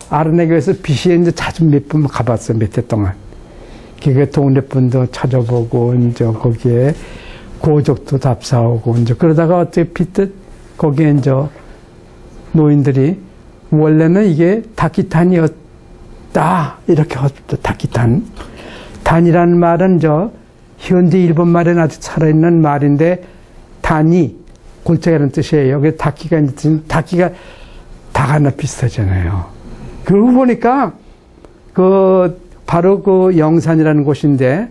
[SPEAKER 1] 알아내기 위해서 빛이 이제 자주 몇 번 가봤어요. 몇 해 동안. 그게 동네 분도 찾아보고 이제 거기에 고족도 답사하고 이제 그러다가 어떻게 핏듯 거기에 이제 노인들이 원래는 이게 다키탄이었다 이렇게 하죠. 다키탄. 단이라는 말은 현재 일본 말에 아직 살아있는 말인데, 단이 골짜기라는 뜻이에요. 여기 다키가 다키가 다가나 비슷하잖아요. 그러고 보니까 바로 그 영산이라는 곳인데,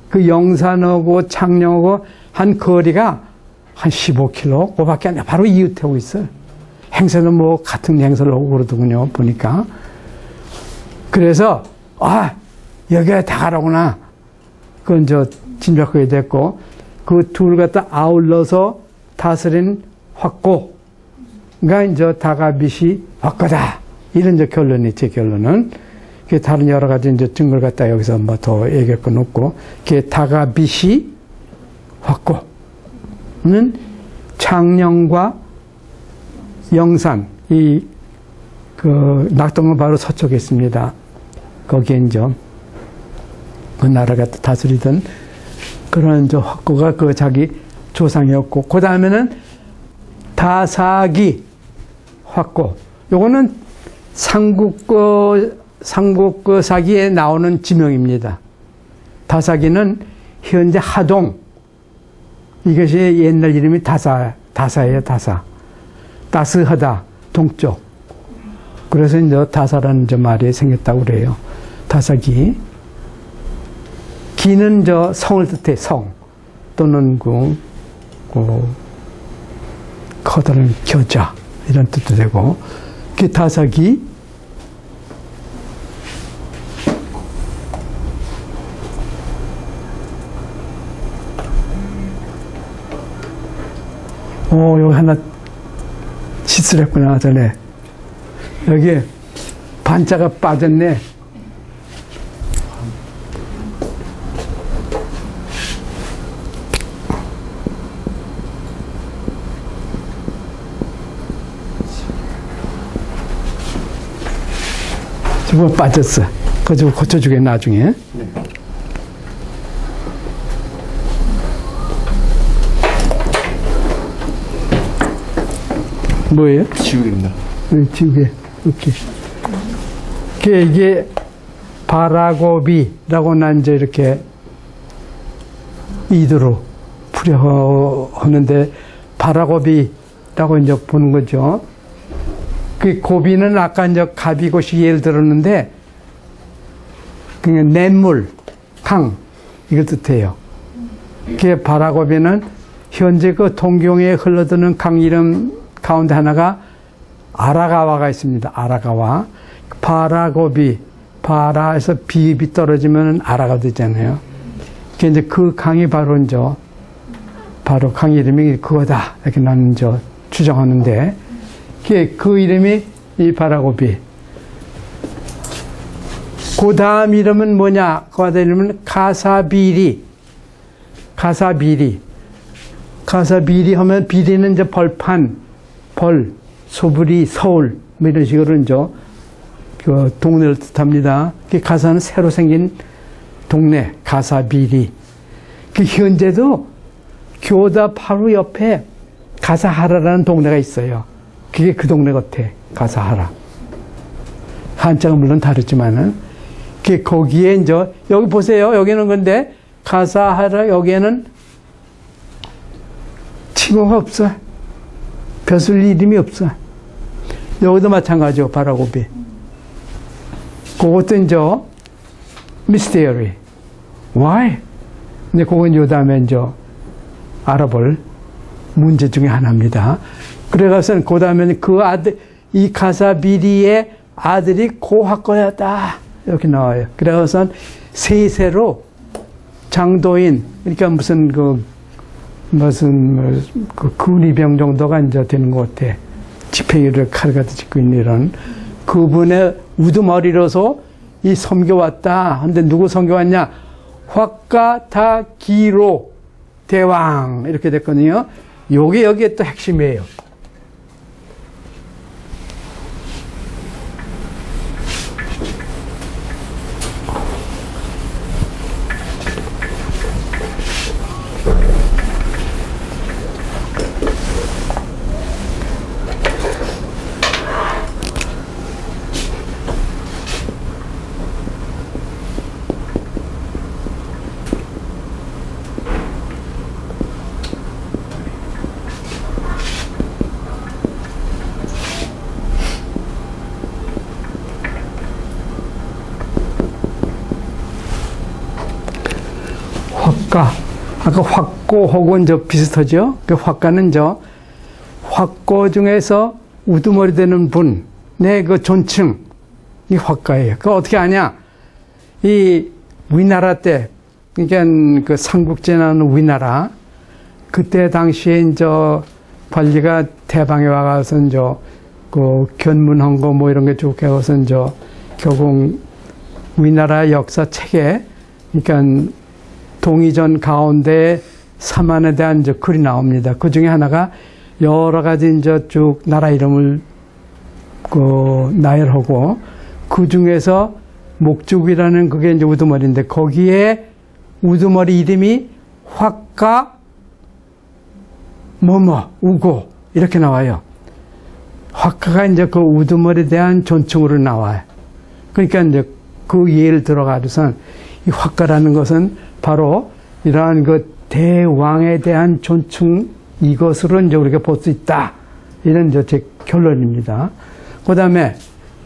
[SPEAKER 1] 그 영산하고 창녕하고 한 거리가 한 15km 그밖에 안 돼. 바로 이웃하고 있어요. 행사는 뭐 같은 행사를 하고 그러더군요. 보니까. 그래서 여기가 다가라구나. 그건 짐작하게 됐고, 그 둘 갖다 아울러서 다스린 확고가 이제 다가빗이 확고다. 이런 결론이 제 결론은. 그 다른 여러 가지 이제 증거를 갖다 여기서 뭐 더 얘기할 건 없고, 그 다가빗이 확고는 창녕과 영산, 그 낙동은 바로 서쪽에 있습니다. 거기에 이제 그 나라가 다스리던 그런 이제 확고가 그 자기 조상이었고, 그 다음에는 다사기 확고. 요거는 삼국사기에 나오는 지명입니다. 다사기는 현재 하동. 이것이 옛날 이름이 다사예요, 다사. 따스하다, 동쪽. 그래서 이제 다사라는 저 말이 생겼다고 그래요. 다사기. 기는 저 성을 뜻해, 성. 또는 커다란 겨자. 이런 뜻도 되고. 그 다사기. 여기 하나 시스랬구나, 전에. 여기 반자가 빠졌네. 저거 빠졌어. 그거 좀 고쳐주게, 나중에.
[SPEAKER 2] 네.
[SPEAKER 1] 뭐예요?
[SPEAKER 2] 지우개입니다.
[SPEAKER 1] 지우개. 오케이. 이게 바라고비라고 난 이제 이렇게 이두로 풀여 하는데, 바라고비라고 이제 보는 거죠. 그 고비는 아까 이제 갑이고시 예를 들었는데, 그냥 냇물, 강, 이걸 뜻해요. 그 바라고비는 현재 그 동경에 흘러드는 강 이름 가운데 하나가 아라가와가 있습니다. 아라가와. 바라고비, 바라에서 비입이 떨어지면 아라가 되잖아요. 이제 그 강이 바로 이제, 바로 강 이름이 그거다. 이렇게 나는 이제 추정하는데, 그 이름이 이 바라고비. 그 다음 이름은 뭐냐? 그 다음 이름은 가사비리. 가사비리. 가사비리 하면 비리는 이제 벌판, 벌, 소불이, 서울, 뭐 이런 식으로 이제 그 동네를 뜻합니다. 그 가사는 새로 생긴 동네, 가사비리. 그 현재도 교다 바로 옆에 가사하라라는 동네가 있어요. 그게 그 동네 같아, 가사하라. 한자가 물론 다르지만은, 거기에 이제, 여기 보세요. 여기는 근데, 가사하라, 여기에는 칭호가 없어. 벼슬 이름이 없어. 여기도 마찬가지죠, 바라고비. 그것도 이제, 미스테리. Why? 근데 그건 요 다음에 이제, 알아볼 문제 중에 하나입니다. 그래가서는 그 다음에 그 아들, 이 가사비리의 아들이 고학거였다. 이렇게 나와요. 그래가서는 세세로 장도인, 그러니까 무슨 군의병 정도가 이제 되는 것 같아. 지팡이를 칼같이 짚고 있는 이런. 그분의 우두머리로서 이 섬겨왔다. 근데 누구 섬겨왔냐? 확가타기로 대왕. 이렇게 됐거든요. 요게 여기에 또 핵심이에요. 아까 확고하고 이제 비슷하죠? 그 확가는 확고 중에서 우두머리 되는 분의 그 존칭, 이 확가예요. 그거 어떻게 아냐? 이 위나라 때, 그러니까 그 삼국제나는 위나라, 그때 당시에 이제 관리가 대방에 와가서 이제 그 견문한 거 뭐 이런 게 쭉 해서 이제 결국 위나라 역사 책에, 그러니까 동이전 가운데 사만에 대한 이제 글이 나옵니다. 그 중에 하나가 여러 가지 이제 쭉 나라 이름을 나열하고 그 중에서 목죽이라는 그게 이제 우두머리인데 거기에 우두머리 이름이 화가 뭐뭐 우고 이렇게 나와요. 화가가 이제 그 우두머리에 대한 존칭으로 나와요. 그러니까 이제 그 예를 들어가지고선 이 화가라는 것은 바로 이러한 그 대왕에 대한 존칭 이것으로 이제 우리가 볼 수 있다. 이런 이제 제 결론입니다. 그 다음에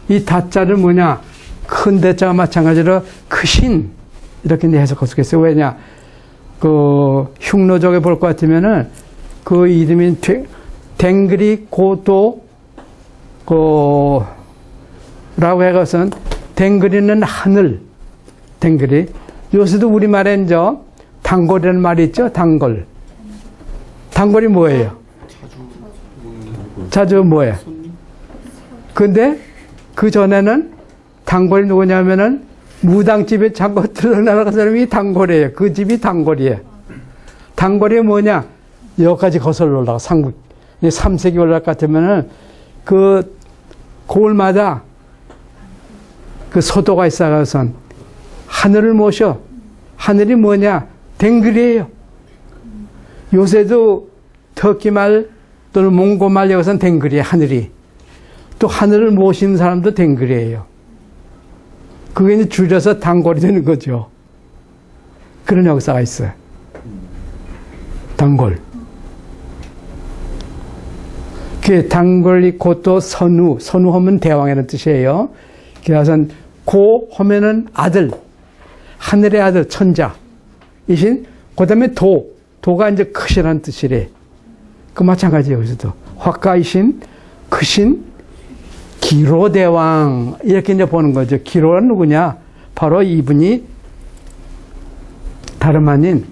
[SPEAKER 1] 이 다자를 뭐냐? 큰 대자가 마찬가지로 크신 이렇게 이제 해석할 수 있겠어요. 왜냐? 그 흉노족에 볼 것 같으면은 그 이름이 댕그리 고도 라고 해서는 댕그리는 하늘 댕그리 요새도 우리말에 이제 단골이라는 말이 있죠. 단골. 단골이 뭐예요? 자주 뭐예요? 근데 그 전에는 단골이 누구냐면은 무당집에 잠깐 들어나간 사람이 단골이에요. 그 집이 단골이에요. 단골이 뭐냐? 여기까지 거슬러 올라가. 삼국. 3세기 올라갈 것 같으면은 그 고을마다 그 소도가 있어가선 하늘을 모셔. 하늘이 뭐냐? 댕글이에요. 요새도 터키말 또는 몽고말 여기서는 댕글이에요. 하늘이. 또 하늘을 모시는 사람도 댕글이에요. 그게 이제 줄여서 단골이 되는 거죠. 그런 역사가 있어요. 단골. 그 단골이 곧또 선우. 선우하면 대왕이라는 뜻이에요. 그래서 고 하면은 아들. 하늘의 아들, 천자. 이신. 그 다음에 도. 도가 이제 크시라는 뜻이래. 그 마찬가지예요. 여기서도. 화가이신, 크신, 기로대왕. 이렇게 이제 보는 거죠. 기로는 누구냐? 바로 이분이 다름 아닌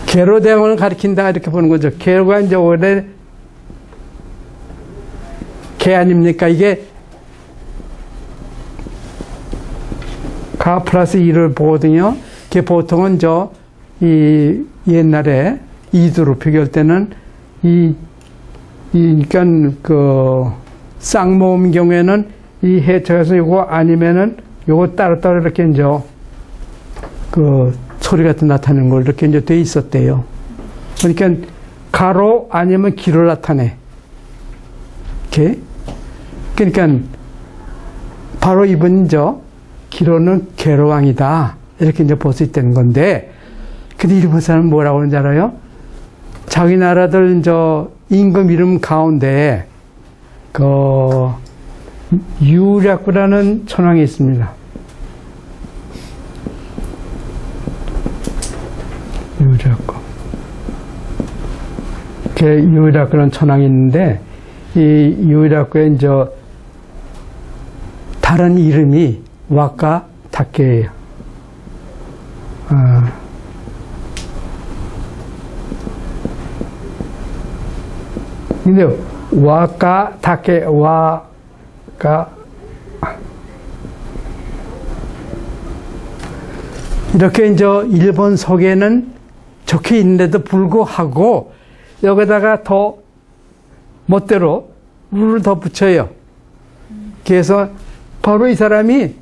[SPEAKER 1] 계로대왕을 가리킨다. 이렇게 보는 거죠. 계로가 이제 원래 개 아닙니까? 이게 가 플러스 2를 보거든요. 그게 보통은 이 옛날에 이두로 비교할 때는 그러니까 그 쌍모음 경우에는 이 해쳐서 요거 아니면은 요거 따로따로 이렇게 이제 그 소리 같은 나타내는 걸 이렇게 이제 돼 있었대요. 그러니까 가로 아니면 기로 나타내. 이렇게. 그러니까 바로 이분 기로는 계로왕이다. 이렇게 이제 볼 수 있다는 건데, 근데 일본 사람은 뭐라고 하는지 알아요? 자기 나라들 임금 이름 가운데 유략구라는 천왕이 있습니다. 유략구. 유략구라는 천왕이 있는데 이 유략구에 다른 이름이 와카 타케예요. 근데 와카 타케 와카 이렇게 일본 속에는 적혀 있는데도 불구하고 여기다가 더 멋대로 루를 더 붙여요. 그래서 바로 이 사람이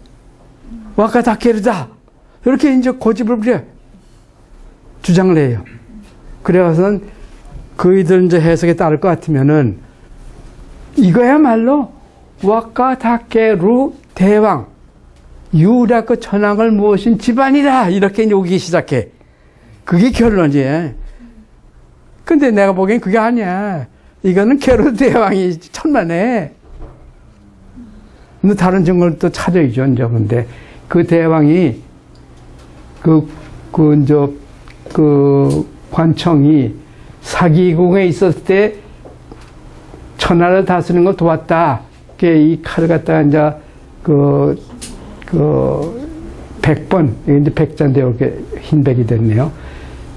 [SPEAKER 1] 와카 타케르다 이렇게 고집을 부려 주장을 해요. 그래서는 그이들 해석에 따를 것 같으면은 이거야말로 와카 타케루 대왕 유략구 천왕을 모신 집안이다 이렇게 오기 시작해. 그게 결론이에요. 근데 내가 보기엔 그게 아니야. 이거는 게르 대왕이 천만에. 근데 다른 증거를 또 찾아야죠. 근데 그 대왕이 그 관청이 사기궁에 있었을 때 천하를 다스리는 걸 도왔다. 이 칼을 갖다가 그 100번, 이제 백자인데 이렇게 흰백이 됐네요.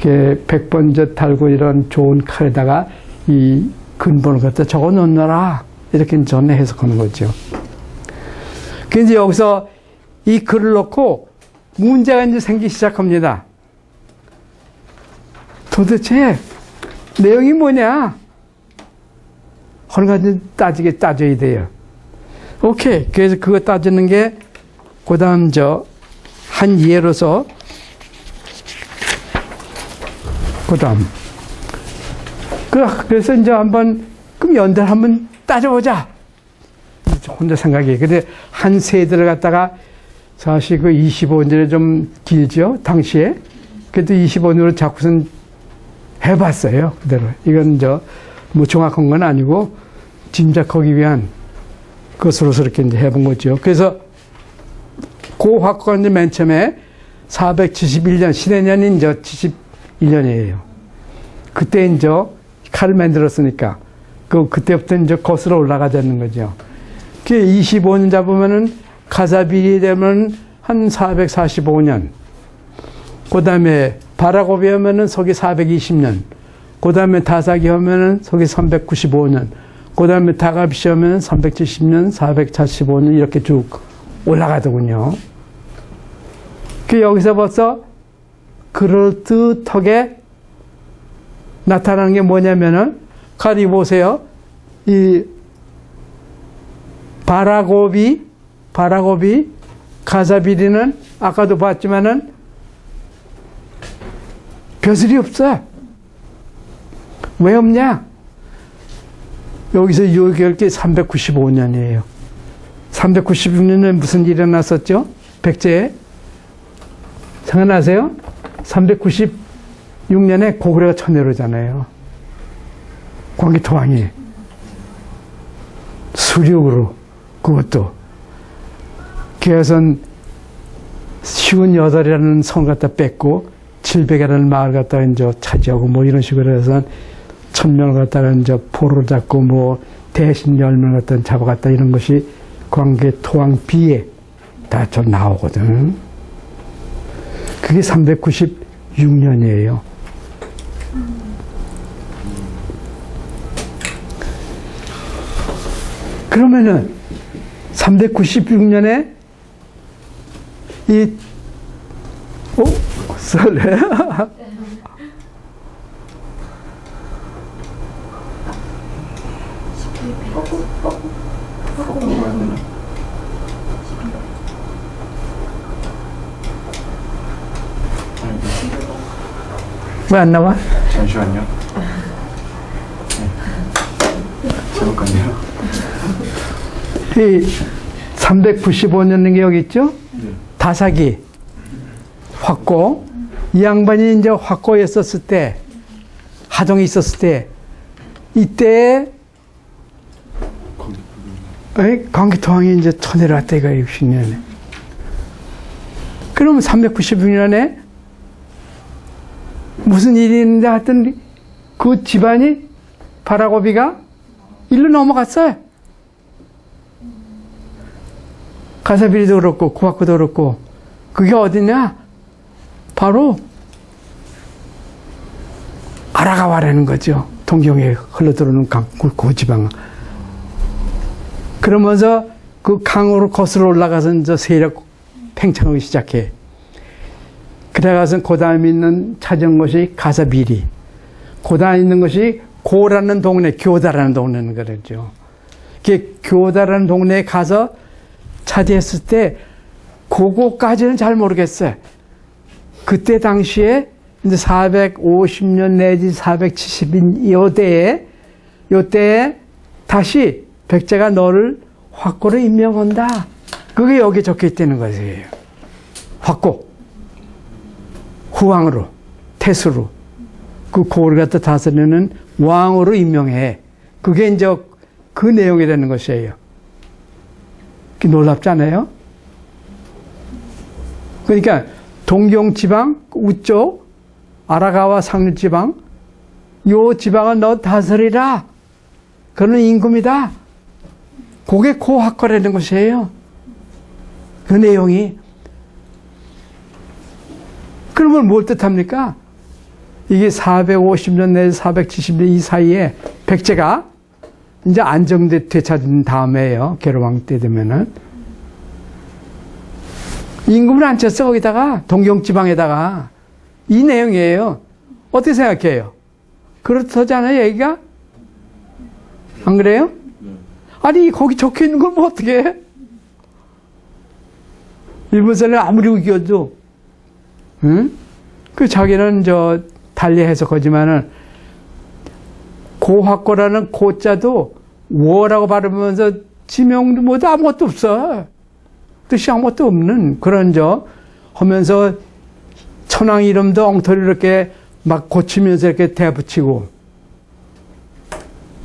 [SPEAKER 1] 100번 달고 이런 좋은 칼에다가 이 근본을 갖다 적어 놓느라 이렇게 전에 해석하는 거죠. 그래서 여기서 이 글을 놓고 문제가 이제 생기기 시작합니다. 도대체 내용이 뭐냐? 하는 거 따져야 돼요. 오케이. 그래서 그거 따지는 게, 그 다음 한 예로서, 그 다음. 그래서 이제 그럼 연대를 한번 따져보자. 혼자 생각해. 근데 한 세대를 갖다가 사실 그 25년이 좀 길죠, 당시에. 그래도 25년으로 자꾸선 해봤어요, 그대로. 이건 뭐 정확한 건 아니고 짐작하기 위한 것으로서 이렇게 이제 해본 거죠. 그래서 그 확고가 이제 맨 처음에 471년, 신해년이 이제 71년이에요. 그때 이제 칼을 만들었으니까 그때부터 이제 거슬러 올라가자는 거죠. 그 25년 잡으면은 가사빌이 되면 한 445년. 그 다음에 바라고비 하면은 서기 420년. 그 다음에 다사기 하면은 서기 395년. 그 다음에 다가비시 하면은 370년, 445년 이렇게 쭉 올라가더군요. 그 여기서 벌써 그럴듯하게 나타나는 게 뭐냐면은, 가리 보세요. 이 바라고비, 가사비리는 아까도 봤지만은 벼슬이 없어. 왜 없냐? 여기서 요기할 게 395년이에요. 396년에 무슨 일이 일어났었죠? 백제에? 생각나세요? 396년에 고구려가 쳐내려오잖아요. 광기토왕이. 수륙으로. 그것도. 그래서 58이라는 성 갖다 뺏고 700이라는 마을 갖다가 이제 차지하고 뭐 이런 식으로 해서 1000명을 갖다가 이제 포로를 잡고 뭐 대신 10명을 갖다가 잡아갔다 이런 것이 광개토왕 비에 다 좀 나오거든. 그게 396년이에요. 그러면은 396년에 설레. 왜 안 나와?
[SPEAKER 2] 잠시만요. 잠깐만요.
[SPEAKER 1] 이 395년인 게 여기 있죠? 다사기, 확고. 이 양반이 이제 확고에 있었을 때, 하동에 있었을 때, 이때, 광기토왕이 이제 쳐내려왔다, 이거 60년에. 그러면 396년에 무슨 일이 있는데 하여튼 그 집안이 바라고비가 일로 넘어갔어요. 가사비리도 그렇고 구학구도 그렇고. 그게 어디냐? 바로 아라가와라는 거죠. 동경에 흘러들어오는 강, 그 지방. 그러면서 그 강으로 거슬러 올라가서 이제 세력 팽창하기 시작해. 그래가서 그 다음에 있는 찾은 것이 가사비리. 그 다음에 있는 것이 고라는 동네, 교다라는 동네는 그랬죠. 그 교다라는 동네에 가서 차지했을 때, 그거까지는 잘 모르겠어요. 그때 당시에 이제 450년 내지 470인 요때에 다시 백제가 너를 확고로 임명한다. 그게 여기 적혀 있다는 것이에요. 확고. 후왕으로, 태수로. 그 고를 갖다 다스리는 왕으로 임명해. 그게 이제 그 내용이 되는 것이에요. 놀랍지 않아요? 그러니까 동경지방 우쪽 아라가와 상류지방 요 지방은 너 다스리라. 그는 임금이다. 그게 고학거라는 것이에요. 그 내용이. 그러면 뭘 뜻합니까? 이게 450년 내지 470년 이 사이에 백제가 이제 되찾은 다음에요. 계로왕 때 되면은. 임금을 앉혔어, 거기다가. 동경지방에다가. 이 내용이에요. 어떻게 생각해요? 그렇다잖아요, 얘기가? 안 그래요? 아니, 거기 적혀 있는 걸 뭐 어떻게 해? 일본 사람이 아무리 우겨도, 응? 그 자기는 달리 해석하지만은, 고학고라는 고자도 워라고 발음하면서 지명도 뭐도 아무것도 없어. 뜻이 아무것도 없는 그런 하면서 천황 이름도 엉터리 이렇게 막 고치면서 이렇게 대붙이고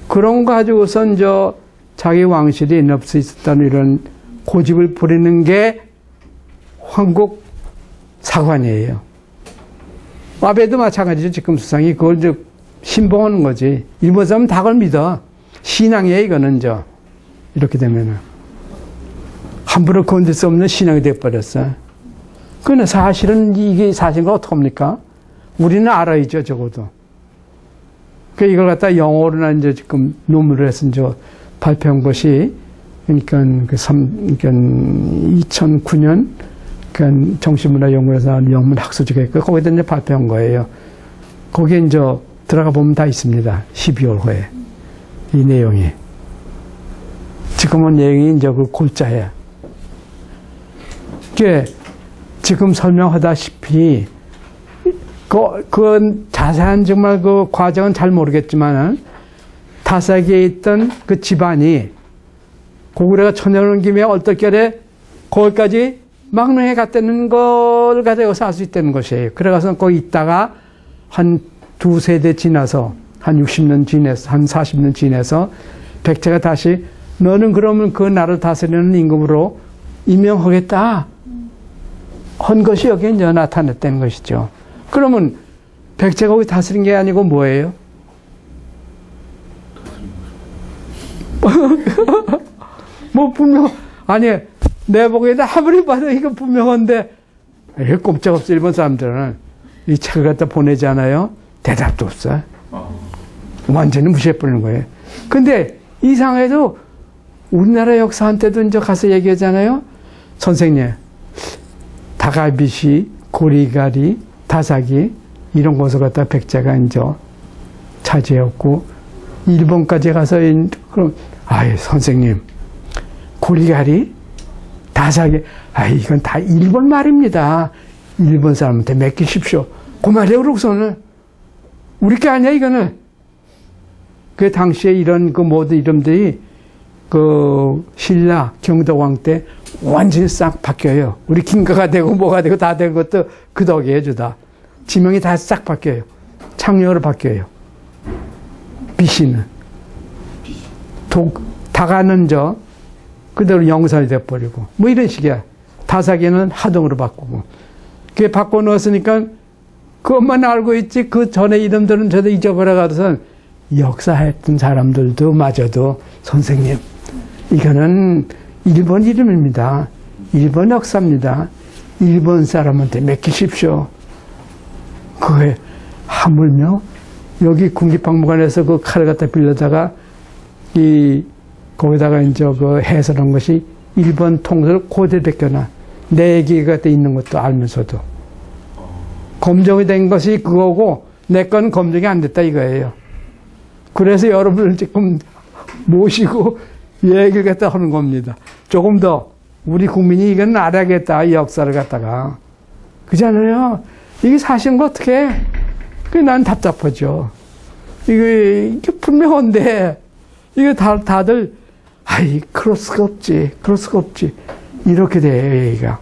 [SPEAKER 1] 그런 거 가지고선 자기 왕실이 넙스 있었다는 이런 고집을 부리는 게 황국 사관이에요. 아베도 마찬가지죠. 지금 수상이 그걸 신봉하는 거지. 일본 사람은 다 그걸 믿어. 신앙이에요, 이거는 이렇게 되면은. 함부로 건들 수 없는 신앙이 돼버렸어. 그러나 사실은 이게 사실인 걸 어떡합니까? 우리는 알아야죠, 적어도. 이걸 갖다 영어로나 지금 논문을 해서 발표한 것이, 그러니까 2009년, 정신문화연구원에서 영문 학술지가 있고, 거기다 발표한 거예요. 거기에 들어가 보면 다 있습니다. 12월호에. 이 내용이. 지금은 내용이 그 골자야. 이게 지금 설명하다시피 그 자세한 정말 그 과정은 잘 모르겠지만은 다사기에 있던 그 집안이 고구려가 천년을 김에 얼떨결에 거기까지 망명해 갔다는 걸 가지고서 알 수 있다는 것이에요. 그래가서 거기 있다가 한 두세 대 지나서 한 60년 지내서 한 40년 지내서 백제가 다시 너는 그러면 그 나라를 다스리는 임금으로 임명하겠다 한 것이 여기에 나타났다는 것이죠. 그러면 백제가 거기 다스린 게 아니고 뭐예요? 뭐 분명 아니 내 보기에는 아무리 봐도 이거 분명한데 이게 꼼짝없어. 일본 사람들은 이 책을 갖다 보내잖아요. 대답도 없어. 완전히 무시해버리는 거예요. 근데 이상해도 우리나라 역사한테도 이제 가서 얘기하잖아요. 선생님, 다갈비시, 고리가리, 다사기 이런 곳을 갖다 백제가 이제 차지했고 일본까지 가서 그럼 아이 선생님, 고리가리, 다사기 이건 다 일본 말입니다. 일본 사람한테 맡기십시오. 그 말이에요. 그러고서는 우리 게 아니야 이거는. 그 당시에 이런 그 모든 이름들이 그 신라 경덕왕 때 완전히 싹 바뀌어요. 우리 김가가 되고 뭐가 되고 다 된 것도 그 덕이에요, 주다. 지명이 다 싹 바뀌어요. 창녕으로 바뀌어요. 비시는 다가는 그대로 영선이 돼버리고 뭐 이런 식이야. 다사기는 하동으로 바꾸고. 그게 바꿔 놓았으니까 그것만 알고 있지 그 전에 이름들은 저도 잊어버려가서 역사했던 사람들도 마저도 선생님 이거는 일본 이름입니다. 일본 역사입니다. 일본 사람한테 맡기십시오. 그게 하물며 여기 국립박물관에서 그 칼을 갖다 빌려다가 거기다가 이제 그 해설한 것이 일본 통솔 고대 백견화 내 얘기가 있는 것도 알면서도 검증이 된 것이 그거고 내 건 검증이 안 됐다 이거예요. 그래서 여러분을 지금 모시고 얘기를 갖다 하는 겁니다. 조금 더 우리 국민이 이건 알아야겠다 이 역사를 갖다가 그잖아요. 이게 사실인 거 어떻게 해? 그게 난 답답하죠. 이게 분명한데 이게 다들 그럴 수가 없지 이렇게 돼요 얘기가.